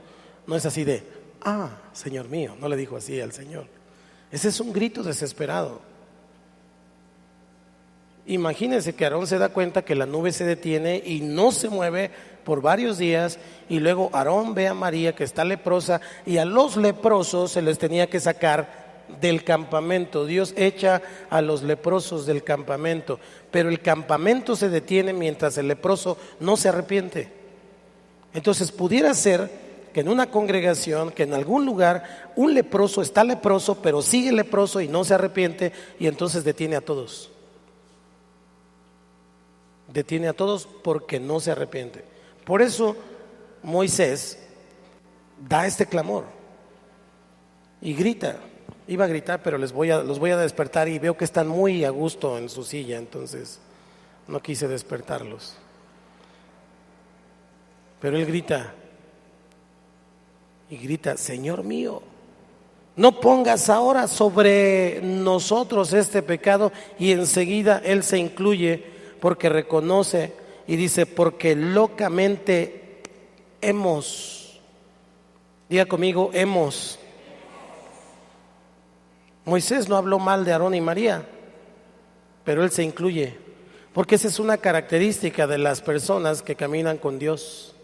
no es así de, ah, Señor mío, no le dijo así al Señor. Ese es un grito desesperado. Imagínense que Aarón se da cuenta que la nube se detiene y no se mueve por varios días, y luego Aarón ve a María que está leprosa, y a los leprosos se les tenía que sacar del campamento. Dios echa a los leprosos del campamento, pero el campamento se detiene mientras el leproso no se arrepiente. Entonces pudiera ser que en una congregación, que en algún lugar un leproso está leproso, pero sigue leproso y no se arrepiente, y entonces detiene a todos. Detiene a todos porque no se arrepiente. Por eso Moisés da este clamor y grita. Iba a gritar, pero los voy a despertar, y veo que están muy a gusto en su silla, entonces no quise despertarlos. Pero él grita y grita: Señor mío, no pongas ahora sobre nosotros este pecado. Y enseguida él se incluye, porque reconoce y dice: porque locamente hemos. Diga conmigo, hemos. Moisés no habló mal de Aarón y María, pero él se incluye, porque esa es una característica de las personas que caminan con Dios.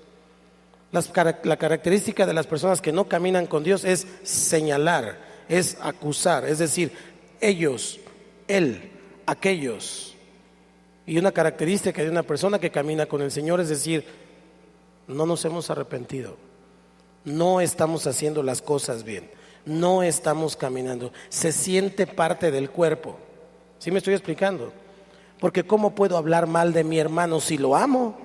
La característica de las personas que no caminan con Dios es señalar, es acusar, es decir, ellos, él, aquellos. Y una característica de una persona que camina con el Señor es decir: no nos hemos arrepentido, no estamos haciendo las cosas bien, no estamos caminando. Se siente parte del cuerpo. ¿Sí me estoy explicando? Porque ¿cómo puedo hablar mal de mi hermano si lo amo?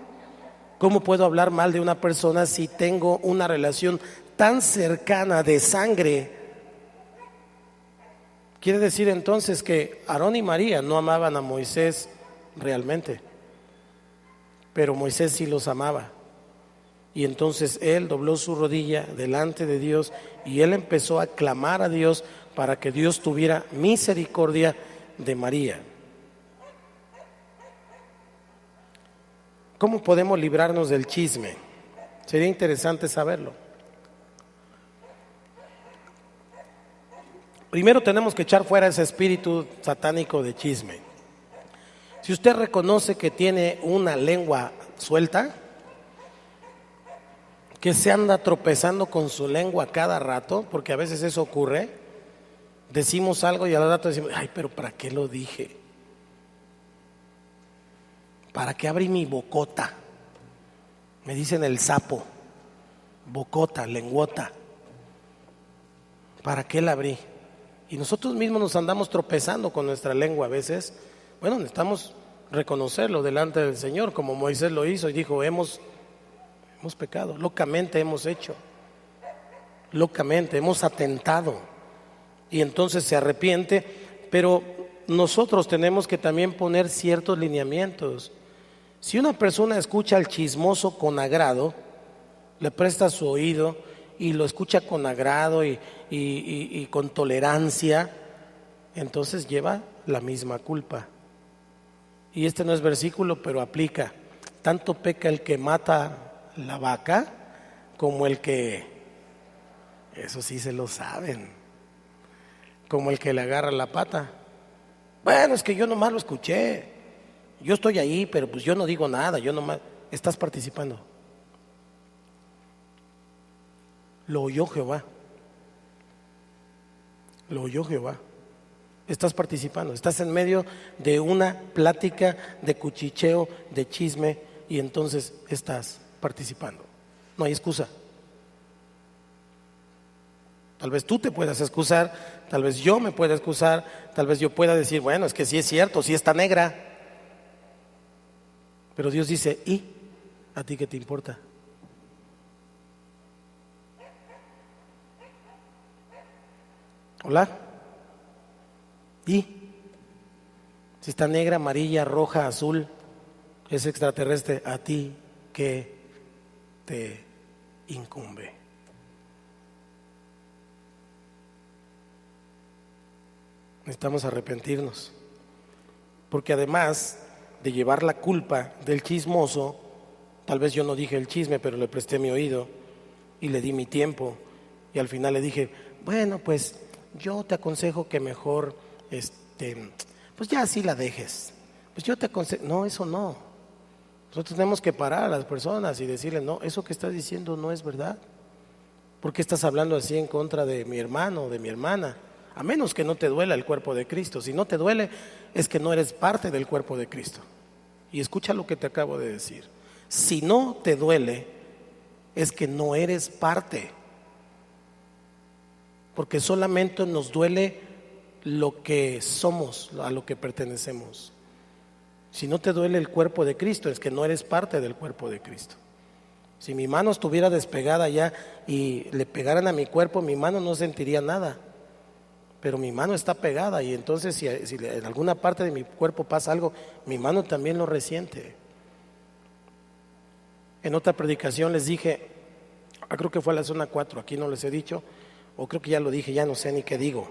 ¿Cómo puedo hablar mal de una persona si tengo una relación tan cercana de sangre? Quiere decir entonces que Aarón y María no amaban a Moisés realmente, pero Moisés sí los amaba. Y entonces él dobló su rodilla delante de Dios y él empezó a clamar a Dios para que Dios tuviera misericordia de María. ¿Cómo podemos librarnos del chisme? Sería interesante saberlo. Primero tenemos que echar fuera ese espíritu satánico de chisme. Si usted reconoce que tiene una lengua suelta, que se anda tropezando con su lengua cada rato, porque a veces eso ocurre, decimos algo y al rato decimos: ay, pero ¿para qué lo dije? ¿Para qué abrí mi bocota? Me dicen el sapo, bocota, lenguota. ¿Para qué la abrí? Y nosotros mismos nos andamos tropezando con nuestra lengua a veces. Bueno, necesitamos reconocerlo delante del Señor, como Moisés lo hizo y dijo: hemos pecado, locamente hemos hecho, locamente hemos atentado. Y entonces se arrepiente, pero nosotros tenemos que también poner ciertos lineamientos. Si una persona escucha al chismoso con agrado, le presta su oído y lo escucha con agrado y con tolerancia, entonces lleva la misma culpa. Y este no es versículo, pero aplica. Tanto peca el que mata la vaca como el que, eso sí se lo saben, como el que le agarra la pata. Bueno, es que yo nomás lo escuché, yo estoy ahí, pero pues yo no digo nada, yo nomás. Estás participando. Lo oyó Jehová. Lo oyó Jehová. Estás participando, estás en medio de una plática de cuchicheo, de chisme, y entonces estás participando. No hay excusa. Tal vez tú te puedas excusar, tal vez yo me pueda excusar, tal vez yo pueda decir, bueno, es que sí es cierto, sí está negra. Pero Dios dice, ¿y a ti qué te importa? Hola. ¿Y si está negra, amarilla, roja, azul, es extraterrestre? ¿A ti qué te incumbe? Necesitamos arrepentirnos, porque además de llevar la culpa del chismoso, tal vez yo no dije el chisme, pero le presté mi oído y le di mi tiempo, y al final le dije, bueno, pues yo te aconsejo que mejor pues ya así la dejes. Pues yo te aconsejo, no, eso no. Nosotros tenemos que parar a las personas y decirles, no, eso que estás diciendo no es verdad. ¿Por qué estás hablando así en contra de mi hermano o de mi hermana? A menos que no te duela el cuerpo de Cristo. Si no te duele, es que no eres parte del cuerpo de Cristo. Y escucha lo que te acabo de decir. Si no te duele, es que no eres parte. Porque solamente nos duele lo que somos, a lo que pertenecemos. Si no te duele el cuerpo de Cristo, es que no eres parte del cuerpo de Cristo. Si mi mano estuviera despegada ya y le pegaran a mi cuerpo, mi mano no sentiría nada. Pero mi mano está pegada, y entonces si en alguna parte de mi cuerpo pasa algo, mi mano también lo resiente. En otra predicación les dije, creo que fue a la zona 4, aquí no les he dicho, o creo que ya lo dije, ya no sé ni qué digo.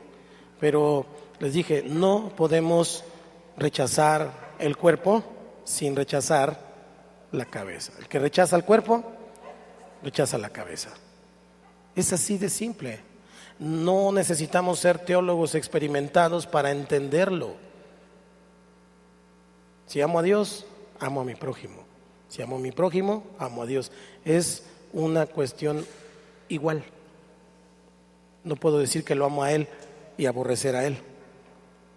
Pero les dije, no podemos rechazar el cuerpo sin rechazar la cabeza. El que rechaza el cuerpo, rechaza la cabeza. Es así de simple. No necesitamos ser teólogos experimentados para entenderlo. Si amo a Dios, amo a mi prójimo. Si amo a mi prójimo, amo a Dios. Es una cuestión igual. No puedo decir que lo amo a Él y aborrecer a Él,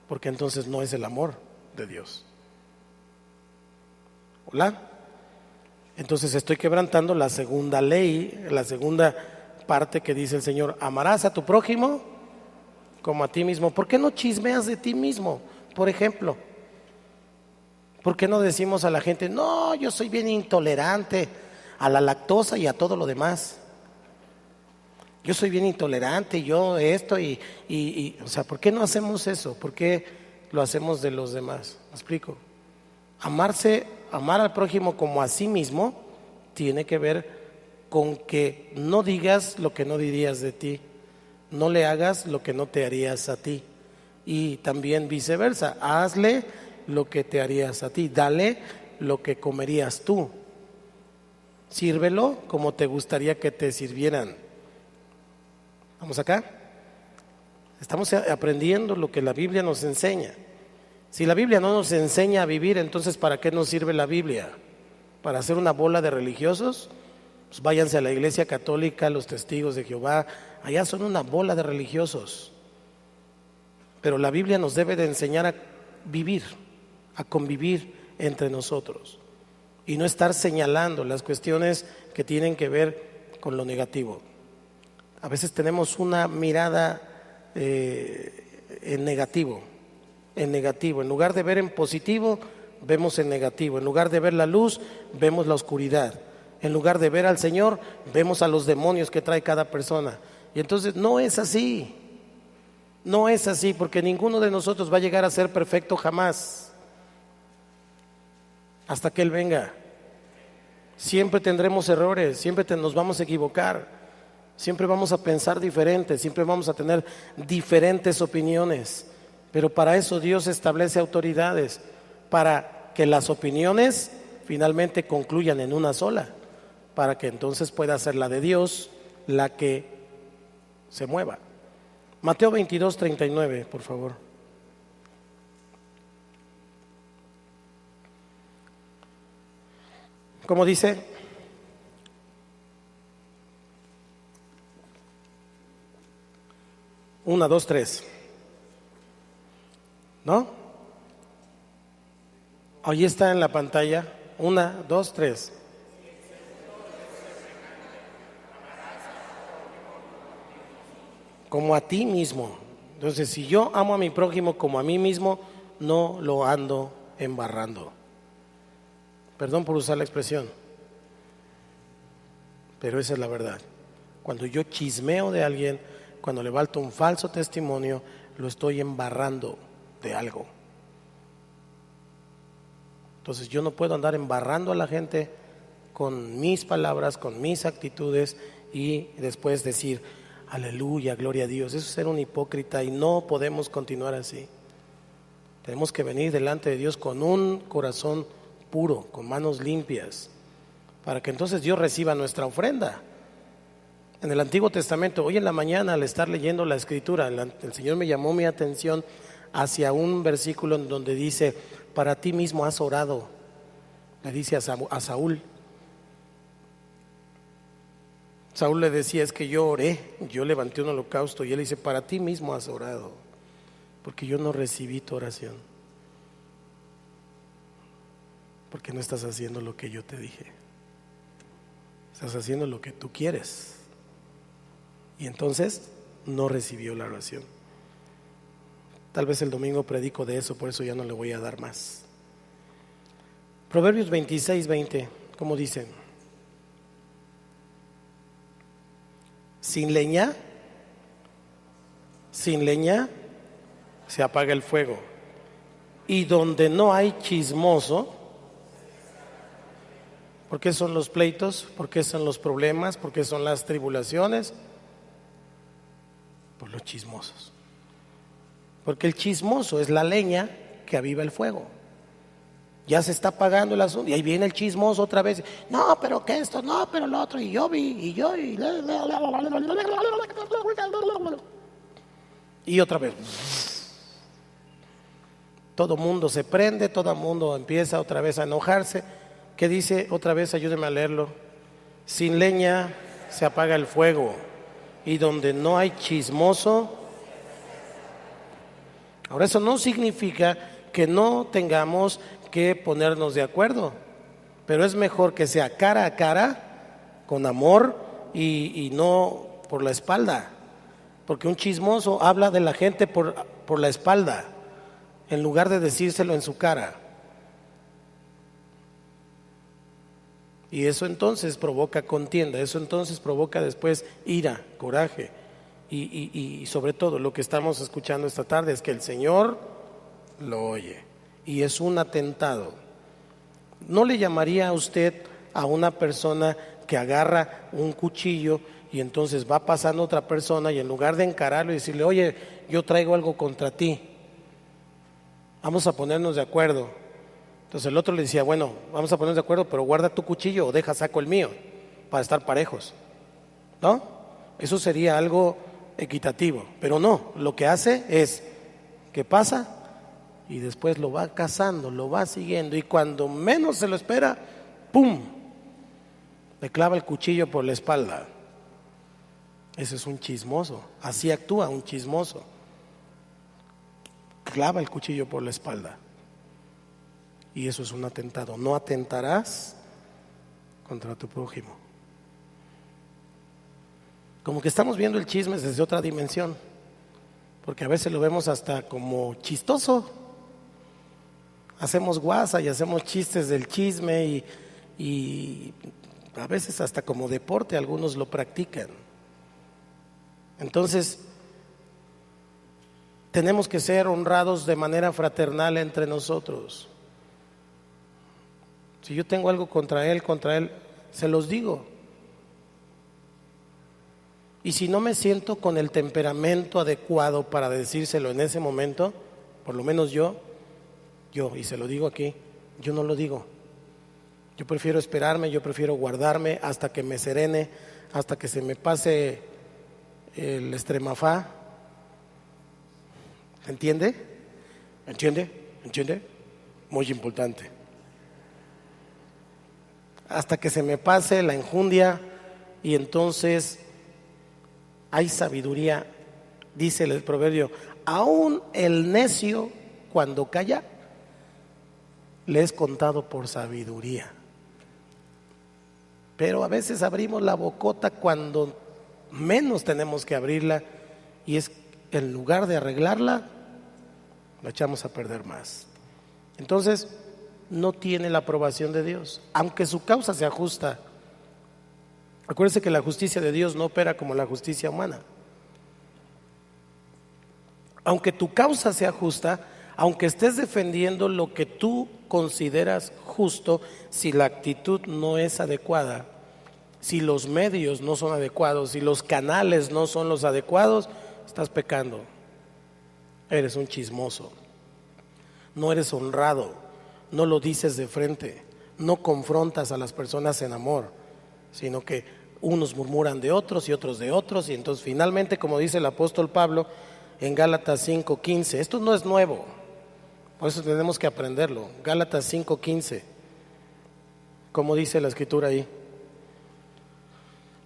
porque entonces no es el amor de Dios. ¿Hola? Entonces estoy quebrantando la segunda ley, la segunda parte que dice el Señor, amarás a tu prójimo como a ti mismo. ¿Por qué no chismeas de ti mismo? Por ejemplo, ¿por qué no decimos a la gente, no, yo soy bien intolerante a la lactosa y a todo lo demás? Yo soy bien intolerante, yo esto o sea, ¿por qué no hacemos eso? ¿Por qué lo hacemos de los demás? ¿Me explico? Amar al prójimo como a sí mismo tiene que ver con que no digas lo que no dirías de ti, no le hagas lo que no te harías a ti, y también viceversa, hazle lo que te harías a ti, dale lo que comerías tú, sírvelo como te gustaría que te sirvieran. ¿Vamos acá? Estamos aprendiendo lo que la Biblia nos enseña. Si la Biblia no nos enseña a vivir, entonces ¿para qué nos sirve la Biblia? ¿Para hacer una bola de religiosos? Pues váyanse a la Iglesia Católica, los Testigos de Jehová, allá son una bola de religiosos. Pero la Biblia nos debe de enseñar a vivir, a convivir entre nosotros y no estar señalando las cuestiones que tienen que ver con lo negativo. A veces tenemos una mirada en negativo. En lugar de ver en positivo, vemos en negativo. En lugar de ver la luz, vemos la oscuridad. En lugar de ver al Señor, vemos a los demonios que trae cada persona. Y entonces no es así. No es así, porque ninguno de nosotros va a llegar a ser perfecto jamás, hasta que Él venga. Siempre tendremos errores, siempre nos vamos a equivocar. Siempre vamos a pensar diferente, siempre vamos a tener diferentes opiniones. Pero para eso Dios establece autoridades, para que las opiniones finalmente concluyan en una sola, para que entonces pueda ser la de Dios la que se mueva. Mateo 22:39, por favor. ¿Cómo dice? Una, dos, tres. ¿No? Ahí está en la pantalla. Una, dos, tres. Como a ti mismo. Entonces, si yo amo a mi prójimo como a mí mismo, no lo ando embarrando. Perdón por usar la expresión, pero esa es la verdad. Cuando yo chismeo de alguien, cuando levanto un falso testimonio, lo estoy embarrando de algo. Entonces yo no puedo andar embarrando a la gente con mis palabras, con mis actitudes y después decir, aleluya, gloria a Dios. Eso es ser un hipócrita y no podemos continuar así. Tenemos que venir delante de Dios con un corazón puro, con manos limpias, para que entonces Dios reciba nuestra ofrenda. En el Antiguo Testamento, hoy en la mañana al estar leyendo la Escritura, el Señor me llamó mi atención hacia un versículo en donde dice, para ti mismo has orado. Le dice a Saúl. Saúl le decía, es que yo oré, yo levanté un holocausto, y él dice, para ti mismo has orado, porque yo no recibí tu oración, porque no estás haciendo lo que yo te dije, estás haciendo lo que tú quieres, y entonces no recibió la oración. Tal vez el domingo predico de eso, por eso ya no le voy a dar más. Proverbios 26:20, ¿cómo dicen? Sin leña se apaga el fuego, y donde no hay chismoso. ¿Por qué son los pleitos? ¿Por qué son los problemas? ¿Por qué son las tribulaciones? Por los chismosos. Porque el chismoso es la leña que aviva el fuego. Ya se está apagando el asunto y ahí viene el chismoso otra vez. No, pero que esto, no, pero lo otro, y yo vi, y otra vez. Todo mundo se prende, todo mundo empieza otra vez a enojarse. ¿Qué dice? Otra vez, ayúdeme a leerlo. Sin leña se apaga el fuego, y donde no hay chismoso. Ahora, eso no significa que no tengamos que ponernos de acuerdo, pero es mejor que sea cara a cara, con amor y no por la espalda, porque un chismoso habla de la gente por la espalda, en lugar de decírselo en su cara. Y eso entonces provoca contienda, eso entonces provoca después ira, coraje. Y sobre todo lo que estamos escuchando esta tarde es que el Señor lo oye y es un atentado. ¿No le llamaría a usted a una persona que agarra un cuchillo y entonces va pasando otra persona y en lugar de encararlo y decirle, oye, yo traigo algo contra ti, vamos a ponernos de acuerdo? Entonces el otro le decía, bueno, vamos a ponernos de acuerdo, pero guarda tu cuchillo o deja saco el mío para estar parejos, ¿no? Eso sería algo equitativo, pero no, lo que hace es que pasa y después lo va cazando, lo va siguiendo, y cuando menos se lo espera, ¡pum!, le clava el cuchillo por la espalda. Ese es un chismoso, así actúa un chismoso, clava el cuchillo por la espalda, y eso es un atentado. No atentarás contra tu prójimo. Como que estamos viendo el chisme desde otra dimensión, porque a veces lo vemos hasta como chistoso. Hacemos guasa y hacemos chistes del chisme y a veces hasta como deporte algunos lo practican. Entonces, tenemos que ser honrados de manera fraternal entre nosotros. Si yo tengo algo contra él, se los digo. Y si no me siento con el temperamento adecuado para decírselo en ese momento, por lo menos yo, y se lo digo aquí, yo no lo digo. Yo prefiero esperarme, yo prefiero guardarme hasta que me serene, hasta que se me pase el estremafá. ¿Entiende? ¿Entiende? ¿Entiende? Muy importante. Hasta que se me pase la enjundia y entonces hay sabiduría. Dice el proverbio, aún el necio cuando calla, le es contado por sabiduría. Pero a veces abrimos la bocota cuando menos tenemos que abrirla, y es en lugar de arreglarla, la echamos a perder más. Entonces, no tiene la aprobación de Dios, aunque su causa sea justa. Acuérdense que la justicia de Dios no opera como la justicia humana. Aunque tu causa sea justa, aunque estés defendiendo lo que tú consideras justo, si la actitud no es adecuada, si los medios no son adecuados, si los canales no son los adecuados, estás pecando. Eres un chismoso, no eres honrado, no lo dices de frente, no confrontas a las personas en amor, sino que unos murmuran de otros y otros de otros, y entonces finalmente, como dice el apóstol Pablo en Gálatas 5:15, esto no es nuevo, por eso tenemos que aprenderlo. Gálatas 5:15, como dice la escritura ahí,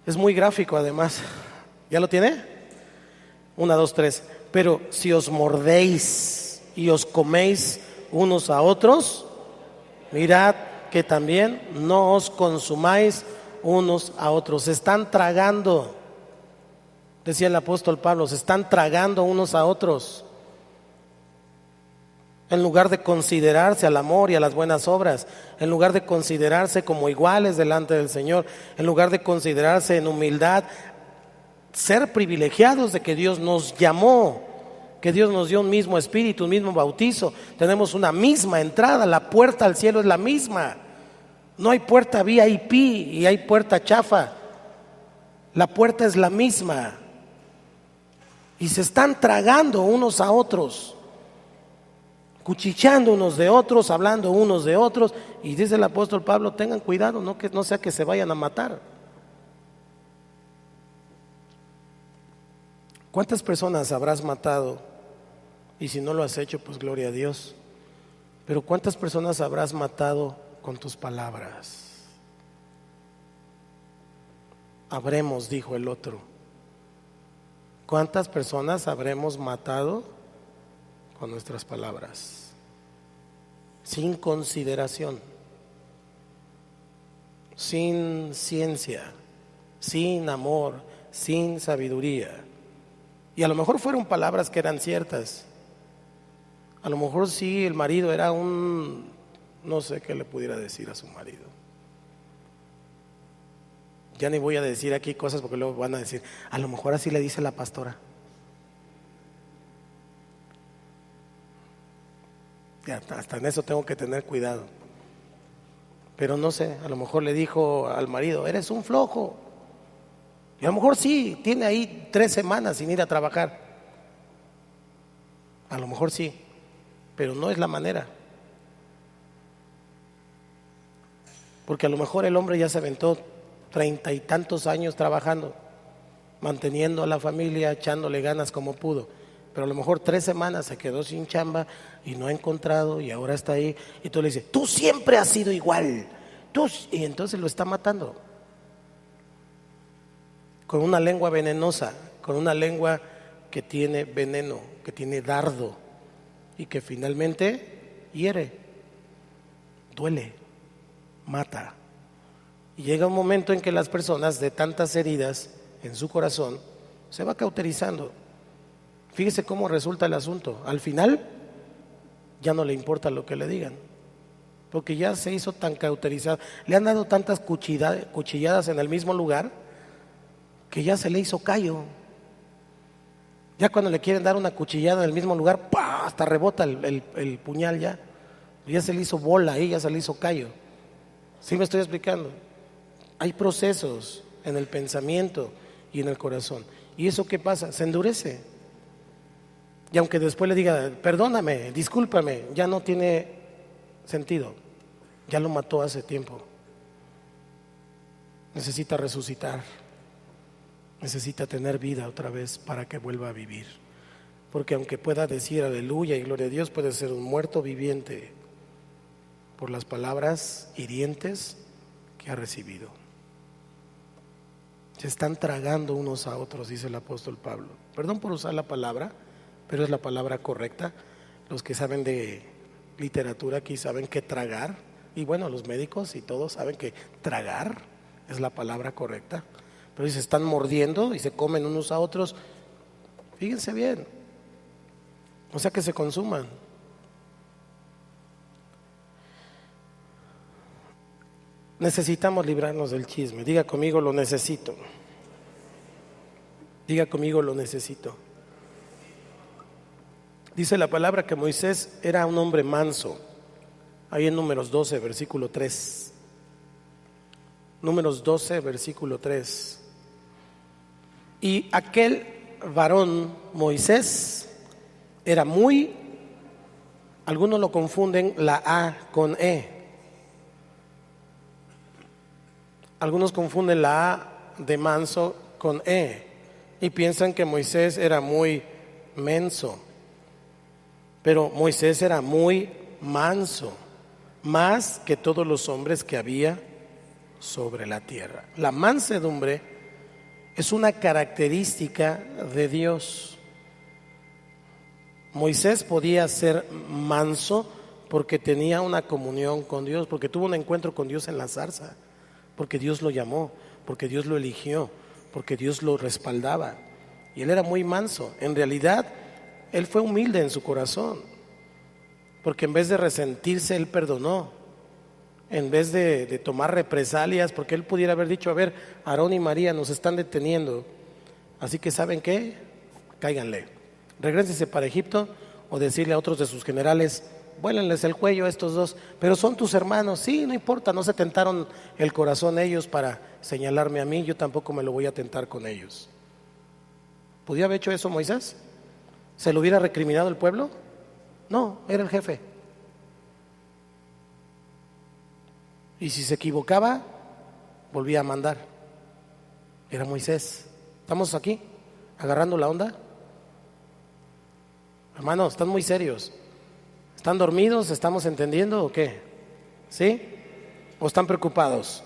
es muy gráfico además. ¿Ya lo tiene? 1, 2, 3. Pero si os mordéis y os coméis unos a otros, mirad que también no os consumáis unos a otros. Se están tragando, decía el apóstol Pablo, se están tragando unos a otros. En lugar de considerarse al amor y a las buenas obras, en lugar de considerarse como iguales delante del Señor, en lugar de considerarse en humildad, ser privilegiados de que Dios nos llamó, que Dios nos dio un mismo espíritu, un mismo bautizo, tenemos una misma entrada, la puerta al cielo es la misma. No hay puerta VIP y hay puerta chafa, la puerta es la misma. Y se están tragando unos a otros, cuchicheando unos de otros, hablando unos de otros, y dice el apóstol Pablo, tengan cuidado, no sea que se vayan a matar. ¿Cuántas personas habrás matado? Y si no lo has hecho, pues gloria a Dios. Pero ¿cuántas personas habrás matado con tus palabras? Habremos, dijo el otro. ¿Cuántas personas habremos matado con nuestras palabras? Sin consideración, sin ciencia, sin amor, sin sabiduría. Y a lo mejor fueron palabras que eran ciertas. A lo mejor sí, el marido era no sé qué le pudiera decir a su marido. Ya ni voy a decir aquí cosas porque luego van a decir, a lo mejor así le dice la pastora. Ya, hasta en eso tengo que tener cuidado. Pero no sé, a lo mejor le dijo al marido, eres un flojo. Y a lo mejor sí, tiene ahí 3 semanas sin ir a trabajar. A lo mejor sí, pero no es la manera. Porque a lo mejor el hombre ya se aventó 30 y tantos años trabajando, manteniendo a la familia, echándole ganas como pudo. Pero a lo mejor 3 semanas se quedó sin chamba y no ha encontrado y ahora está ahí. Y tú le dices, tú siempre has sido igual. Y entonces lo está matando. Con una lengua venenosa, con una lengua que tiene veneno, que tiene dardo y que finalmente hiere, duele, mata. Y llega un momento en que las personas de tantas heridas en su corazón se va cauterizando. Fíjese cómo resulta el asunto. Al final ya no le importa lo que le digan, porque ya se hizo tan cauterizado. Le han dado tantas cuchilladas en el mismo lugar que ya se le hizo callo. Ya cuando le quieren dar una cuchillada en el mismo lugar, ¡pah!, hasta rebota el puñal ya se le hizo bola ahí, ya se le hizo callo. ¿Sí me estoy explicando? Hay procesos en el pensamiento y en el corazón. ¿Y eso qué pasa? Se endurece. Y aunque después le diga, perdóname, discúlpame, ya no tiene sentido. Ya lo mató hace tiempo. Necesita resucitar. Necesita tener vida otra vez para que vuelva a vivir. Porque aunque pueda decir aleluya y gloria a Dios, puede ser un muerto viviente por las palabras hirientes que ha recibido. Se están tragando unos a otros, dice el apóstol Pablo. Perdón por usar la palabra, pero es la palabra correcta. Los que saben de literatura aquí saben que tragar, y bueno, los médicos y todos saben que tragar es la palabra correcta. Pero si se están mordiendo y se comen unos a otros, fíjense bien, o sea que se consuman. Necesitamos librarnos del chisme. Diga conmigo, lo necesito. Diga conmigo, lo necesito. Dice la palabra que Moisés era un hombre manso. Ahí en Números 12, versículo 3. Números 12, versículo 3. Y aquel varón, Moisés, era muy, algunos lo confunden la A con E. Algunos confunden la A de manso con E y piensan que Moisés era muy menso. Pero Moisés era muy manso, más que todos los hombres que había sobre la tierra. La mansedumbre es una característica de Dios. Moisés podía ser manso porque tenía una comunión con Dios, porque tuvo un encuentro con Dios en la zarza, porque Dios lo llamó, porque Dios lo eligió, porque Dios lo respaldaba. Y él era muy manso. En realidad, él fue humilde en su corazón, porque en vez de resentirse, él perdonó. En vez de tomar represalias, porque él pudiera haber dicho, a ver, Aarón y María nos están deteniendo, así que ¿saben qué? Cáiganle, regrésense para Egipto, o decirle a otros de sus generales, vuélenles el cuello a estos dos, pero son tus hermanos. Sí, no importa, no se tentaron el corazón ellos para señalarme a mí, yo tampoco me lo voy a tentar con ellos. ¿Podía haber hecho eso Moisés? ¿Se lo hubiera recriminado el pueblo? No, era el jefe. Y si se equivocaba, volvía a mandar. Era Moisés. ¿Estamos aquí agarrando la onda? Hermanos, están muy serios. ¿Están dormidos? ¿Estamos entendiendo o qué? ¿Sí? ¿O están preocupados?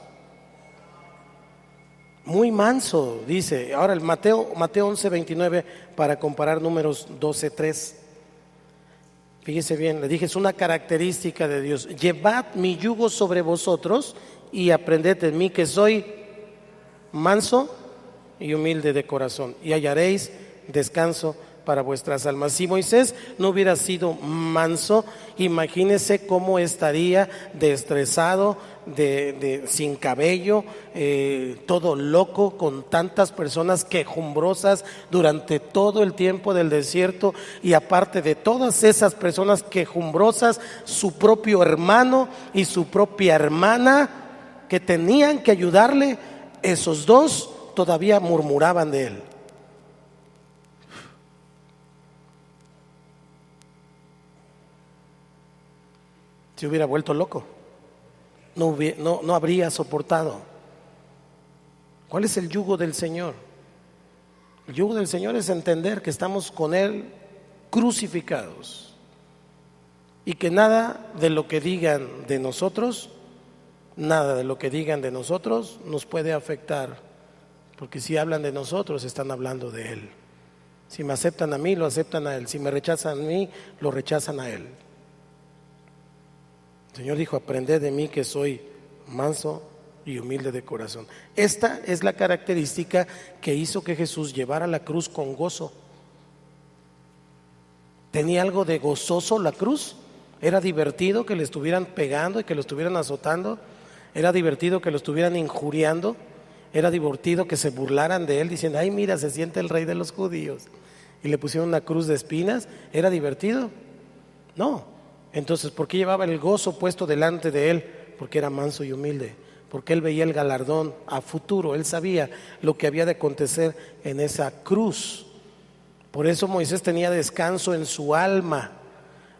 Muy manso, dice. Ahora el Mateo 11:29 para comparar Números 12:3. Fíjese bien, le dije, es una característica de Dios. Llevad mi yugo sobre vosotros y aprended de mí, que soy manso y humilde de corazón, y hallaréis descanso para vuestras almas. Si Moisés no hubiera sido manso, imagínese cómo estaría destrezado, sin cabello, todo loco, con tantas personas quejumbrosas durante todo el tiempo del desierto, y aparte de todas esas personas quejumbrosas, su propio hermano y su propia hermana que tenían que ayudarle, esos dos todavía murmuraban de él. Se hubiera vuelto loco, no habría soportado. ¿Cuál es el yugo del Señor? El yugo del Señor es entender que estamos con Él crucificados y que nada de lo que digan de nosotros, nos puede afectar, porque si hablan de nosotros están hablando de Él. Si me aceptan a mí, lo aceptan a Él. Si me rechazan a mí, lo rechazan a Él. El Señor dijo, aprended de mí que soy manso y humilde de corazón. Esta es la característica que hizo que Jesús llevara la cruz con gozo. ¿Tenía algo de gozoso la cruz? ¿Era divertido que le estuvieran pegando y que lo estuvieran azotando? ¿Era divertido que lo estuvieran injuriando? ¿Era divertido que se burlaran de él diciendo, ay mira, se siente el rey de los judíos? Y le pusieron una cruz de espinas. ¿Era divertido? No. Entonces, ¿por qué llevaba el gozo puesto delante de él? Porque era manso y humilde, porque él veía el galardón a futuro, él sabía lo que había de acontecer en esa cruz. Por eso Moisés tenía descanso en su alma,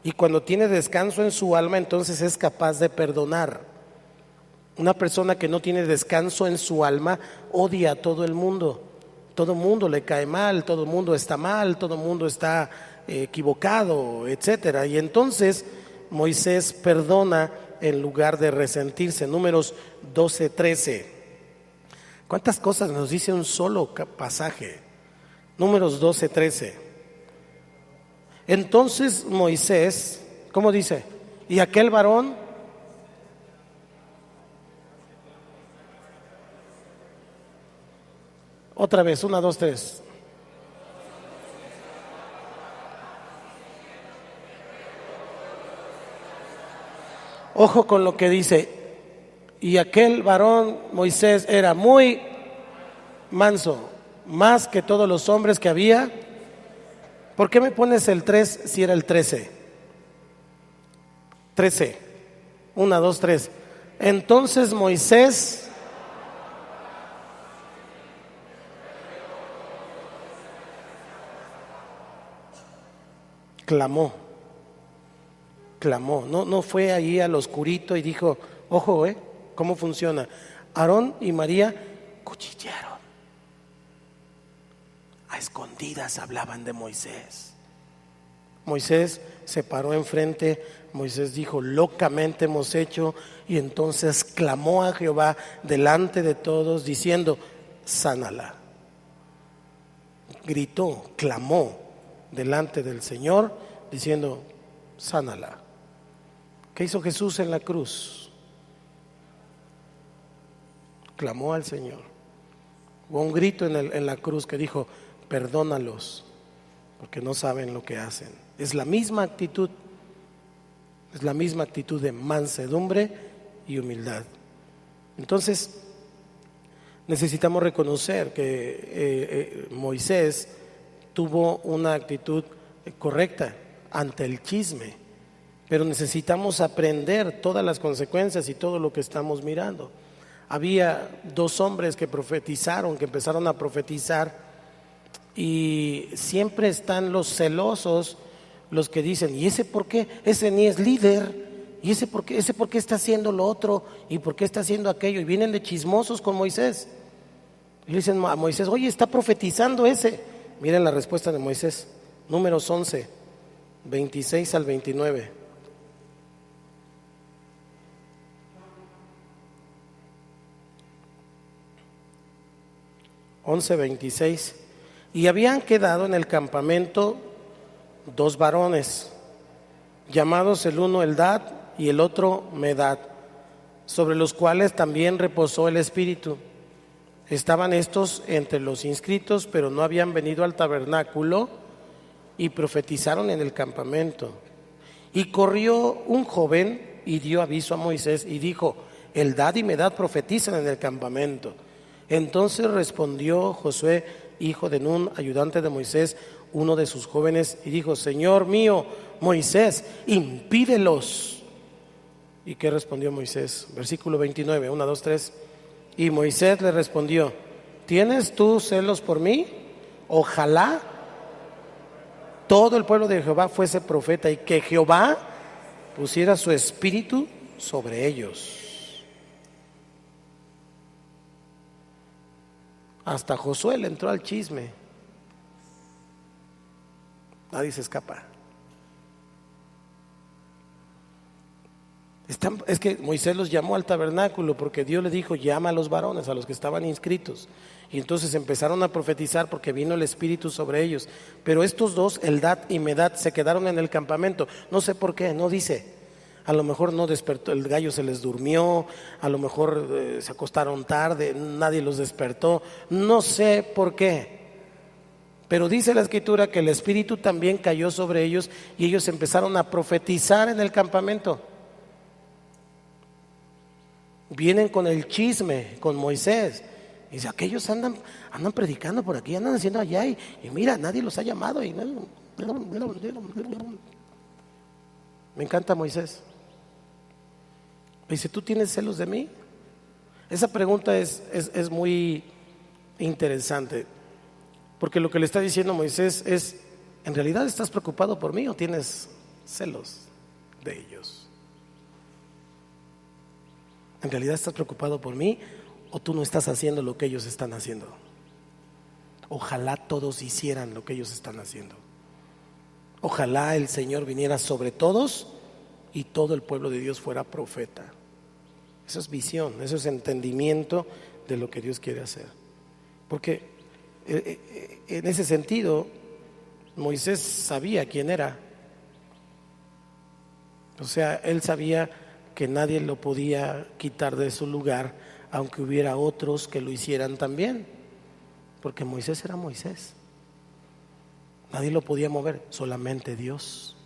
y cuando tiene descanso en su alma, entonces es capaz de perdonar. Una persona que no tiene descanso en su alma odia a todo el mundo. Todo el mundo le cae mal, todo el mundo está mal, todo el mundo está equivocado, etcétera. Y entonces Moisés perdona en lugar de resentirse. Números 12:13. ¿Cuántas cosas nos dice un solo pasaje? Números 12:13. Entonces Moisés, ¿cómo dice? Y aquel varón, otra vez, 1, 2, 3. Ojo con lo que dice. Y aquel varón, Moisés, era muy manso, más que todos los hombres que había. ¿Por qué me pones el 3 si era el 13? 13. 1, 2, 3. Entonces Moisés clamó. No fue ahí al oscurito y dijo, ojo, ¿cómo funciona? Aarón y María cuchichearon. A escondidas hablaban de Moisés. Moisés se paró enfrente, Moisés dijo, locamente hemos hecho, y entonces clamó a Jehová delante de todos diciendo, sánala. Gritó, clamó delante del Señor diciendo, sánala. ¿Qué hizo Jesús en la cruz? Clamó al Señor. Hubo un grito en la cruz que dijo, perdónalos, porque no saben lo que hacen. Es la misma actitud de mansedumbre y humildad. Entonces, necesitamos reconocer que Moisés tuvo una actitud correcta ante el chisme, pero necesitamos aprender todas las consecuencias y todo lo que estamos mirando. Había 2 hombres que profetizaron, que empezaron a profetizar, y siempre están los celosos, los que dicen, ¿y ese por qué? Ese ni es líder, ¿y ese por qué está haciendo lo otro? ¿Y por qué está haciendo aquello? Y vienen de chismosos con Moisés. Y le dicen a Moisés, oye, está profetizando ese. Miren la respuesta de Moisés, Números 11, 26 al 29. 11:26. Y habían quedado en el campamento 2 varones, llamados el uno Eldad y el otro Medad, sobre los cuales también reposó el Espíritu. Estaban estos entre los inscritos, pero no habían venido al tabernáculo, y profetizaron en el campamento. Y corrió un joven y dio aviso a Moisés y dijo, Eldad y Medad profetizan en el campamento. Entonces respondió Josué, hijo de Nun, ayudante de Moisés, uno de sus jóvenes, y dijo, Señor mío, Moisés, impídelos. ¿Y qué respondió Moisés? Versículo 29, 1, 2, 3. Y Moisés le respondió, ¿tienes tú celos por mí? Ojalá todo el pueblo de Jehová fuese profeta, y que Jehová pusiera su espíritu sobre ellos. Hasta Josué le entró al chisme. Nadie se escapa. Es que Moisés los llamó al tabernáculo porque Dios le dijo, llama a los varones, a los que estaban inscritos. Y entonces empezaron a profetizar porque vino el Espíritu sobre ellos. Pero estos 2, Eldad y Medad, se quedaron en el campamento. No sé por qué, no dice. A lo mejor no despertó, el gallo se les durmió, a lo mejor se acostaron tarde, nadie los despertó, no sé por qué. Pero dice la Escritura que el Espíritu también cayó sobre ellos y ellos empezaron a profetizar en el campamento. Vienen con el chisme, con Moisés. Y dice, aquellos andan predicando por aquí, andan haciendo allá y mira, nadie los ha llamado. Me encanta Moisés. Dice, ¿tú tienes celos de mí? Esa pregunta es muy interesante, porque lo que le está diciendo Moisés es: ¿en realidad estás preocupado por mí o tienes celos de ellos? ¿En realidad estás preocupado por mí o tú no estás haciendo lo que ellos están haciendo? Ojalá todos hicieran lo que ellos están haciendo. Ojalá el Señor viniera sobre todos y todo el pueblo de Dios fuera profeta. Eso es visión, eso es entendimiento de lo que Dios quiere hacer. Porque en ese sentido Moisés sabía quién era. O sea, él sabía que nadie lo podía quitar de su lugar, aunque hubiera otros que lo hicieran también, porque Moisés era Moisés. Nadie lo podía mover, solamente Dios.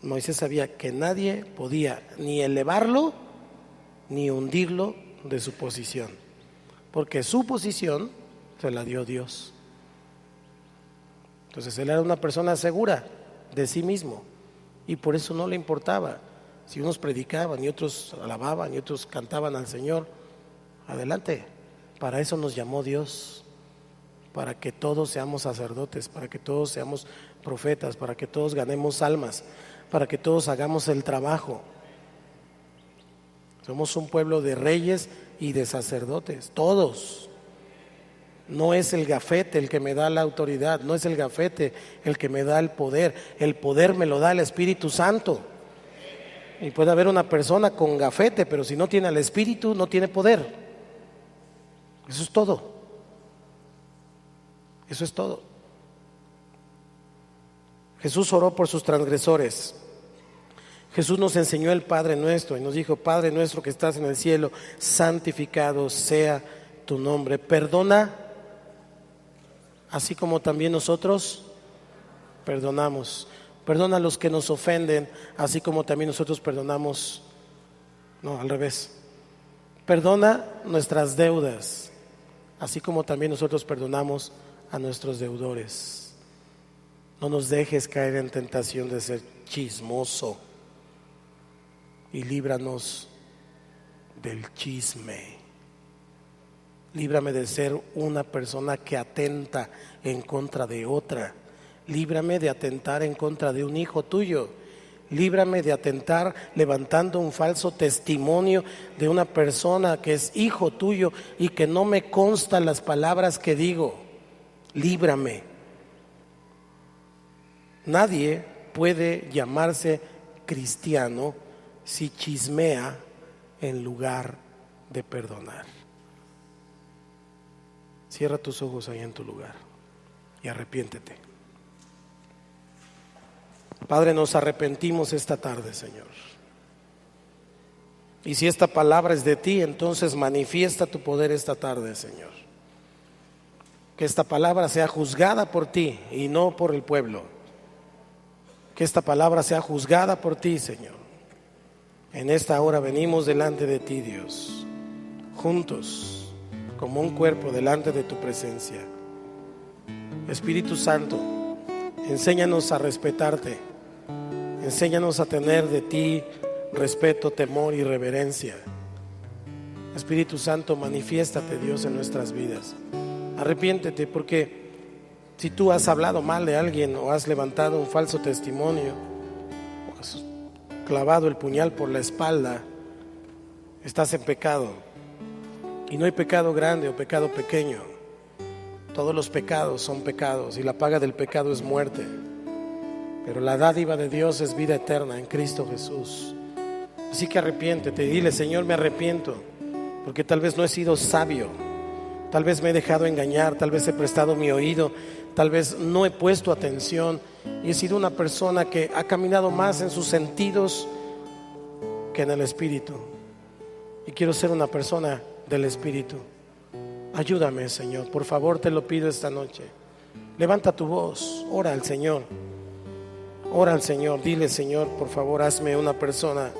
Moisés sabía que nadie podía ni elevarlo ni hundirlo de su posición, porque su posición se la dio Dios. Entonces él era una persona segura de sí mismo y por eso no le importaba si unos predicaban y otros alababan y otros cantaban al Señor. Adelante, para eso nos llamó Dios, para que todos seamos sacerdotes, para que todos seamos profetas, para que todos ganemos almas, para que todos hagamos el trabajo. Somos un pueblo de reyes y de sacerdotes, todos. No es el gafete el que me da la autoridad, no es el gafete el que me da el poder me lo da el Espíritu Santo. Y puede haber una persona con gafete, pero si no tiene al Espíritu, no tiene poder. Eso es todo. Eso es todo. Jesús oró por sus transgresores. Jesús nos enseñó el Padre Nuestro y nos dijo: Padre nuestro que estás en el cielo, santificado sea tu nombre. Perdona, así como también nosotros perdonamos. Perdona a los que nos ofenden, así como también nosotros perdonamos. No, al revés. Perdona nuestras deudas, así como también nosotros perdonamos a nuestros deudores. No nos dejes caer en tentación de ser chismoso y líbranos del chisme. Líbrame de ser una persona que atenta en contra de otra. Líbrame de atentar en contra de un hijo tuyo. Líbrame de atentar levantando un falso testimonio de una persona que es hijo tuyo y que no me constan las palabras que digo. Líbrame. Nadie puede llamarse cristiano si chismea en lugar de perdonar. Cierra tus ojos ahí en tu lugar y arrepiéntete. Padre, nos arrepentimos esta tarde, Señor. Y si esta palabra es de ti, entonces manifiesta tu poder esta tarde, Señor. Que esta palabra sea juzgada por ti y no por el pueblo. Que esta palabra sea juzgada por ti, Señor. En esta hora venimos delante de ti, Dios, juntos, como un cuerpo delante de tu presencia. Espíritu Santo, enséñanos a respetarte. Enséñanos a tener de ti respeto, temor y reverencia. Espíritu Santo, manifiéstate, Dios, en nuestras vidas. Arrepiéntete, porque si tú has hablado mal de alguien o has levantado un falso testimonio o has clavado el puñal por la espalda, estás en pecado. Y no hay pecado grande o pecado pequeño. Todos los pecados son pecados y la paga del pecado es muerte. Pero la dádiva de Dios es vida eterna en Cristo Jesús. Así que arrepiéntete y dile: Señor, me arrepiento, porque tal vez no he sido sabio, tal vez me he dejado engañar, tal vez he prestado mi oído, tal vez no he puesto atención y he sido una persona que ha caminado más en sus sentidos que en el Espíritu. Y quiero ser una persona del Espíritu. Ayúdame, Señor, por favor, te lo pido esta noche. Levanta tu voz, ora al Señor. Ora al Señor, dile: Señor, por favor, hazme una persona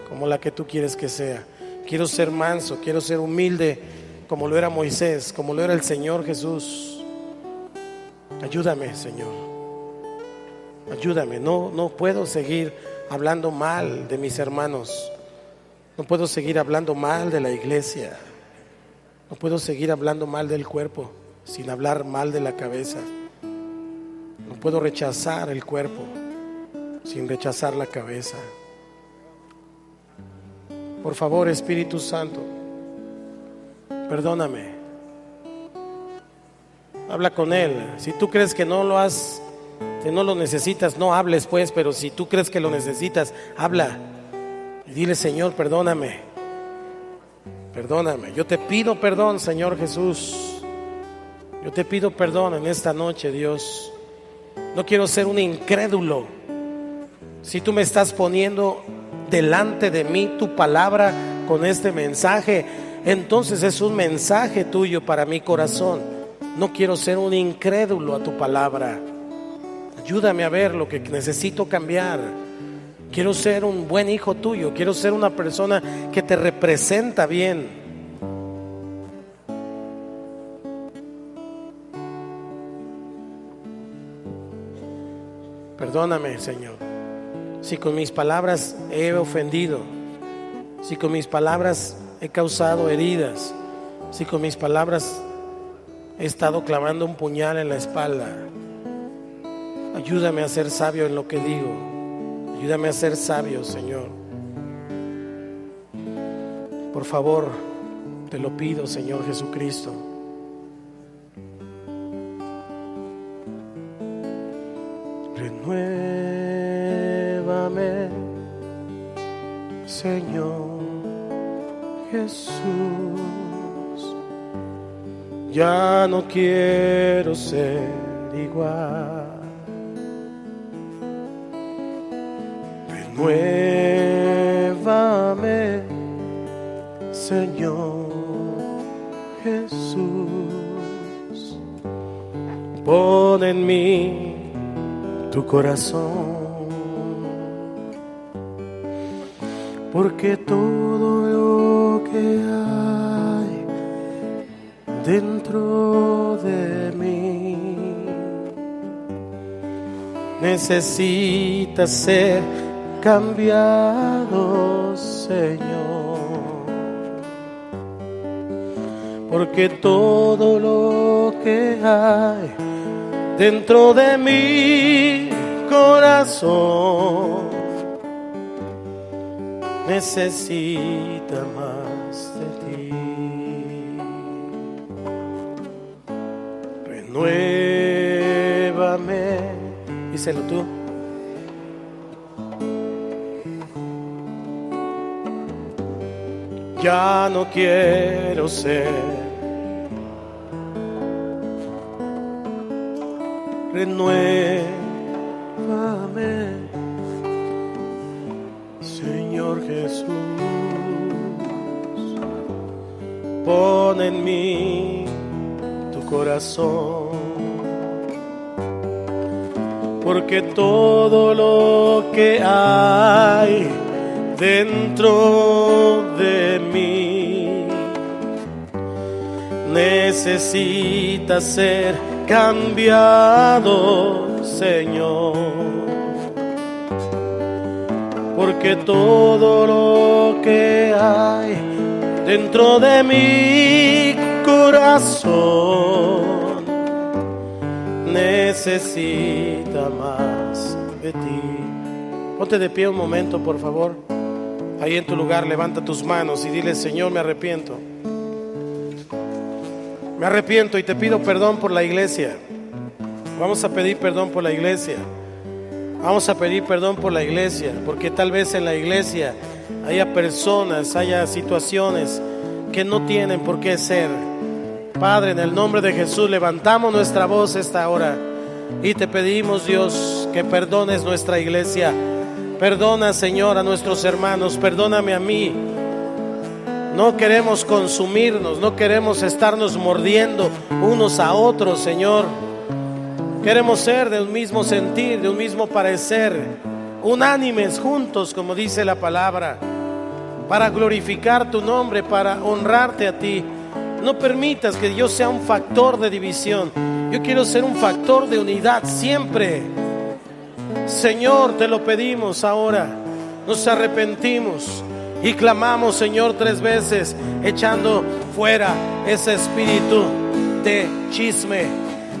como la que tú quieres que sea. Quiero ser manso, quiero ser humilde, como lo era Moisés, como lo era el Señor Jesús. Ayúdame, Señor. Ayúdame, no puedo seguir hablando mal de mis hermanos. No puedo seguir hablando mal de la iglesia. No puedo seguir hablando mal del cuerpo sin hablar mal de la cabeza. No puedo rechazar el cuerpo sin rechazar la cabeza. Por favor, Espíritu Santo, perdóname. Habla con Él. Si tú crees que no lo necesitas, no hables pues, pero si tú crees que lo necesitas, habla y dile: Señor, perdóname. Perdóname. Yo te pido perdón, Señor Jesús. Yo te pido perdón en esta noche, Dios. No quiero ser un incrédulo. Si tú me estás poniendo delante de mí tu palabra con este mensaje, entonces es un mensaje tuyo para mi corazón. No quiero ser un incrédulo a tu palabra. Ayúdame a ver lo que necesito cambiar. Quiero ser un buen hijo tuyo. Quiero ser una persona que te representa bien. Perdóname, Señor, si con mis palabras he ofendido, si con mis palabras he causado heridas, si con mis palabras he estado clavando un puñal en la espalda. Ayúdame a ser sabio en lo que digo. Ayúdame a ser sabio, Señor. Por favor, te lo pido, Señor Jesucristo. Renuévame, Señor Jesús. Ya no quiero ser igual. Renuévame, Señor Jesús. Pon en mí tu corazón, porque todo lo que hay dentro de mí necesita ser cambiado, Señor, porque todo lo que hay dentro de mi corazón necesita más de ti. Renuévame, díselo tú. Ya no quiero ser. Renuévame, Señor Jesús. Pon en mí tu corazón, porque todo lo que hay dentro de mí necesita ser cambiado, Señor, porque todo lo que hay dentro de mi corazón necesita más de ti. Ponte de pie un momento, por favor. Ahí en tu lugar, levanta tus manos y dile: Señor, me arrepiento. Me arrepiento y te pido perdón por la iglesia. Vamos a pedir perdón por la iglesia. Vamos a pedir perdón por la iglesia, porque tal vez en la iglesia haya personas, haya situaciones que no tienen por qué ser. Padre, en el nombre de Jesús, levantamos nuestra voz esta hora y te pedimos, Dios, que perdones nuestra iglesia. Perdona, Señor, a nuestros hermanos, perdóname a mí. No queremos consumirnos, no queremos estarnos mordiendo unos a otros, Señor. Queremos ser de un mismo sentir, de un mismo parecer, unánimes juntos, como dice la palabra, para glorificar tu nombre, para honrarte a ti. No permitas que yo sea un factor de división. Yo quiero ser un factor de unidad siempre. Señor, te lo pedimos ahora. Nos arrepentimos. Y clamamos, Señor, 3 veces, echando fuera ese espíritu de chisme.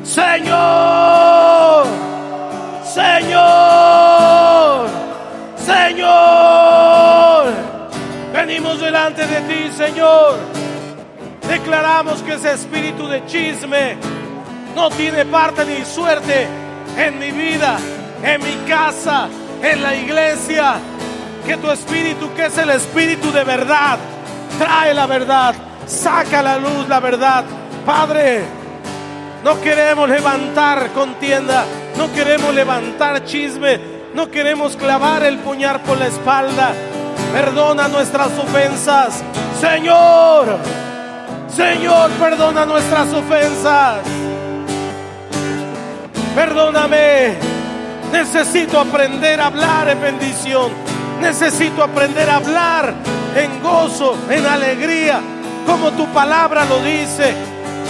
Señor, Señor, Señor, venimos delante de ti, Señor. Declaramos que ese espíritu de chisme no tiene parte ni suerte en mi vida, en mi casa, en la iglesia. Que tu espíritu, que es el espíritu de verdad, trae la verdad, saca a la luz la verdad. Padre, no queremos levantar contienda, no queremos levantar chisme, no queremos clavar el puñal por la espalda. Perdona nuestras ofensas, Señor. Señor, perdona nuestras ofensas. Perdóname. Necesito aprender a hablar en bendición. Necesito aprender a hablar en gozo, en alegría, como tu palabra lo dice.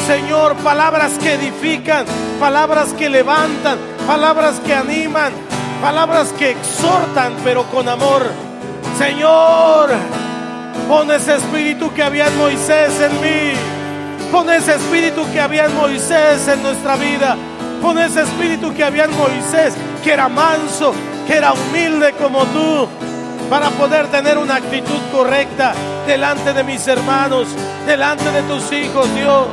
Señor, palabras que edifican, palabras que levantan, palabras que animan, palabras que exhortan, pero con amor. Señor, pon ese espíritu que había en Moisés en mí. Pon ese espíritu que había en Moisés en nuestra vida. Pon ese espíritu que había en Moisés, que era manso, que era humilde como tú, para poder tener una actitud correcta delante de mis hermanos, delante de tus hijos, Dios.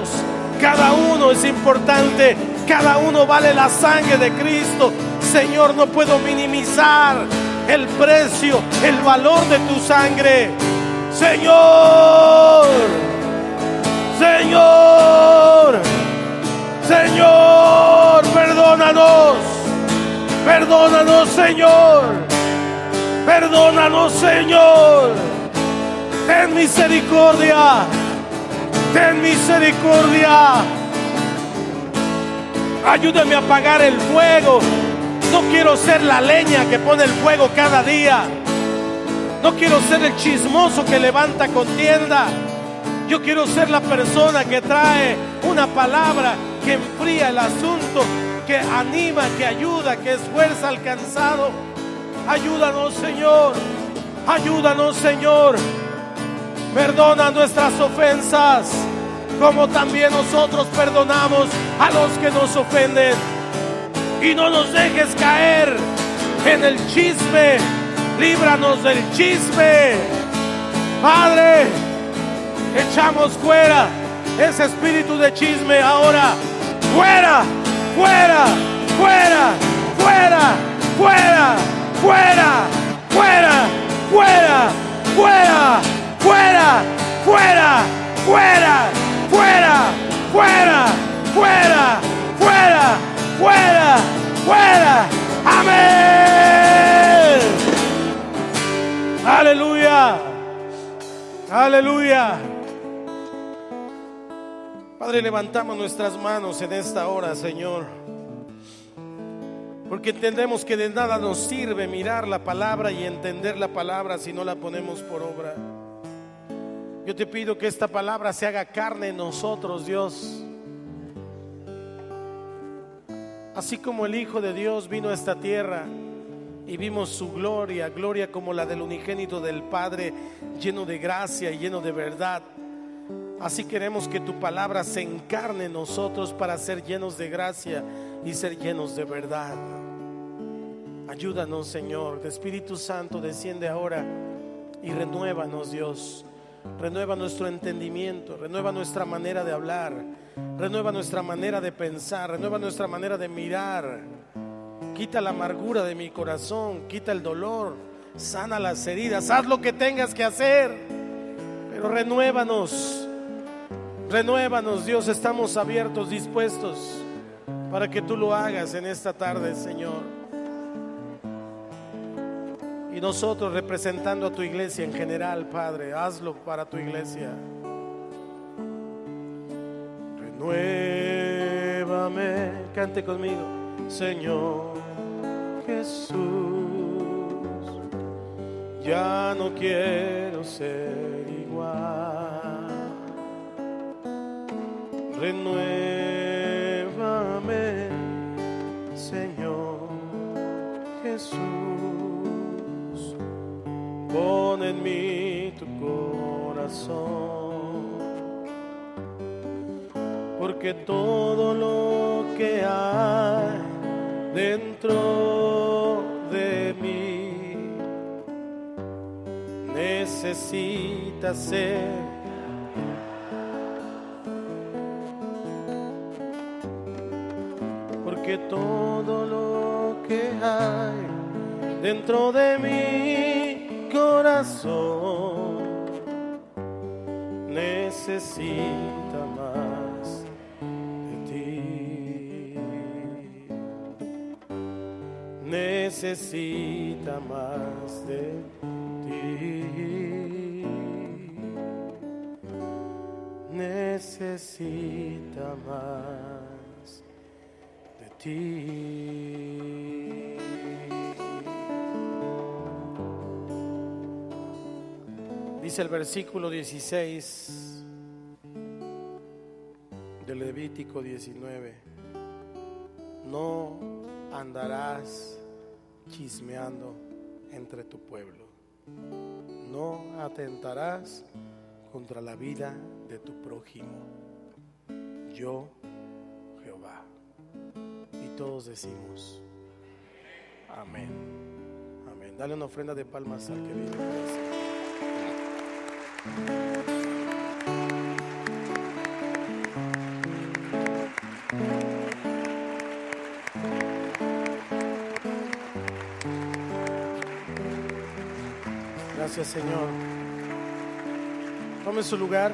Cada uno es importante, cada uno vale la sangre de Cristo. Señor, no puedo minimizar el precio, el valor de tu sangre. Señor, Señor, Señor, perdónanos, perdónanos, Señor. Perdónanos, Señor. Ten misericordia. Ten misericordia. Ayúdame a apagar el fuego. No quiero ser la leña que pone el fuego cada día. No quiero ser el chismoso que levanta contienda. Yo quiero ser la persona que trae una palabra que enfría el asunto, que anima, que ayuda, que esfuerza al cansado. Ayúdanos, Señor. Ayúdanos, Señor. Perdona nuestras ofensas, como también nosotros perdonamos a los que nos ofenden. Y no nos dejes caer en el chisme. Líbranos del chisme. Padre, echamos fuera ese espíritu de chisme ahora. Fuera, fuera, fuera, fuera, fuera. Fuera, fuera, fuera, fuera, fuera, fuera, fuera, fuera, fuera, fuera, fuera, fuera, fuera. Amén. Aleluya. Aleluya. Padre, levantamos nuestras manos en esta hora, Señor, porque entendemos que de nada nos sirve mirar la palabra y entender la palabra si no la ponemos por obra. Yo te pido que esta palabra se haga carne en nosotros, Dios. Así como el Hijo de Dios vino a esta tierra y vimos su gloria, gloria como la del unigénito del Padre, lleno de gracia y lleno de verdad. Así queremos que tu palabra se encarne en nosotros para ser llenos de gracia y ser llenos de verdad. Ayúdanos, Señor. El Espíritu Santo desciende ahora y renuévanos, Dios. Renueva nuestro entendimiento, renueva nuestra manera de hablar, renueva nuestra manera de pensar, renueva nuestra manera de mirar. Quita la amargura de mi corazón, quita el dolor, sana las heridas, haz lo que tengas que hacer, pero renuévanos, renuévanos, Dios. Estamos abiertos, dispuestos para que tú lo hagas en esta tarde, Señor. Y nosotros representando a tu iglesia en general, Padre, hazlo para tu iglesia. Renuévame, cante conmigo, Señor Jesús. Ya no quiero ser igual. Renuévame, Señor Jesús. Por pon en mí tu corazón, porque todo lo que hay dentro de mí necesita ser porque todo lo que hay dentro de mi corazón necesita más de ti, necesita más de ti, necesita más de ti. Dice el versículo 16 de Levítico 19: no andarás chismeando entre tu pueblo, no atentarás contra la vida de tu prójimo, yo Jehová. Y todos decimos amén, amén. Dale una ofrenda de palmas al que viene. Gracias, Señor. Tome su lugar.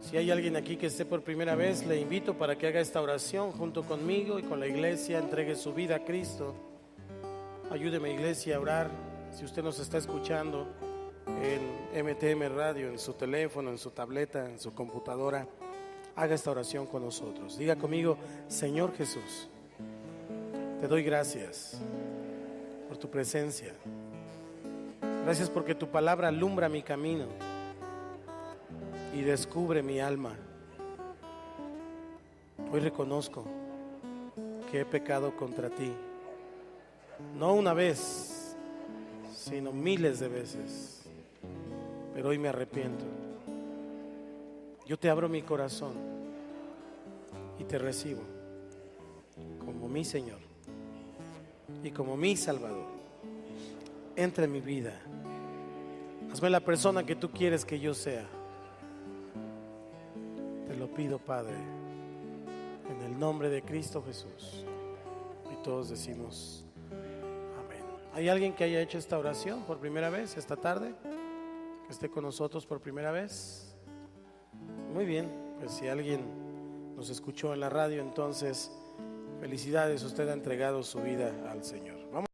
Si hay alguien aquí que esté por primera vez, le invito para que haga esta oración junto conmigo y con la iglesia. Entregue su vida a Cristo. Ayúdeme, iglesia, a orar. Si usted nos está escuchando en MTM Radio, en su teléfono, en su tableta, en su computadora, haga esta oración con nosotros. Diga conmigo: Señor Jesús, te doy gracias por tu presencia. Gracias porque tu palabra alumbra mi camino y descubre mi alma. Hoy reconozco que he pecado contra ti, no una vez, sino miles de veces, pero hoy me arrepiento. Yo te abro mi corazón y te recibo como mi Señor y como mi Salvador. Entra en mi vida, hazme la persona que tú quieres que yo sea. Te lo pido, Padre, en el nombre de Cristo Jesús. Y todos decimos amén. ¿Hay alguien que haya hecho esta oración por primera vez esta tarde? Que esté con nosotros por primera vez. Muy bien, pues si alguien nos escuchó en la radio, entonces felicidades, usted ha entregado su vida al Señor. Vamos.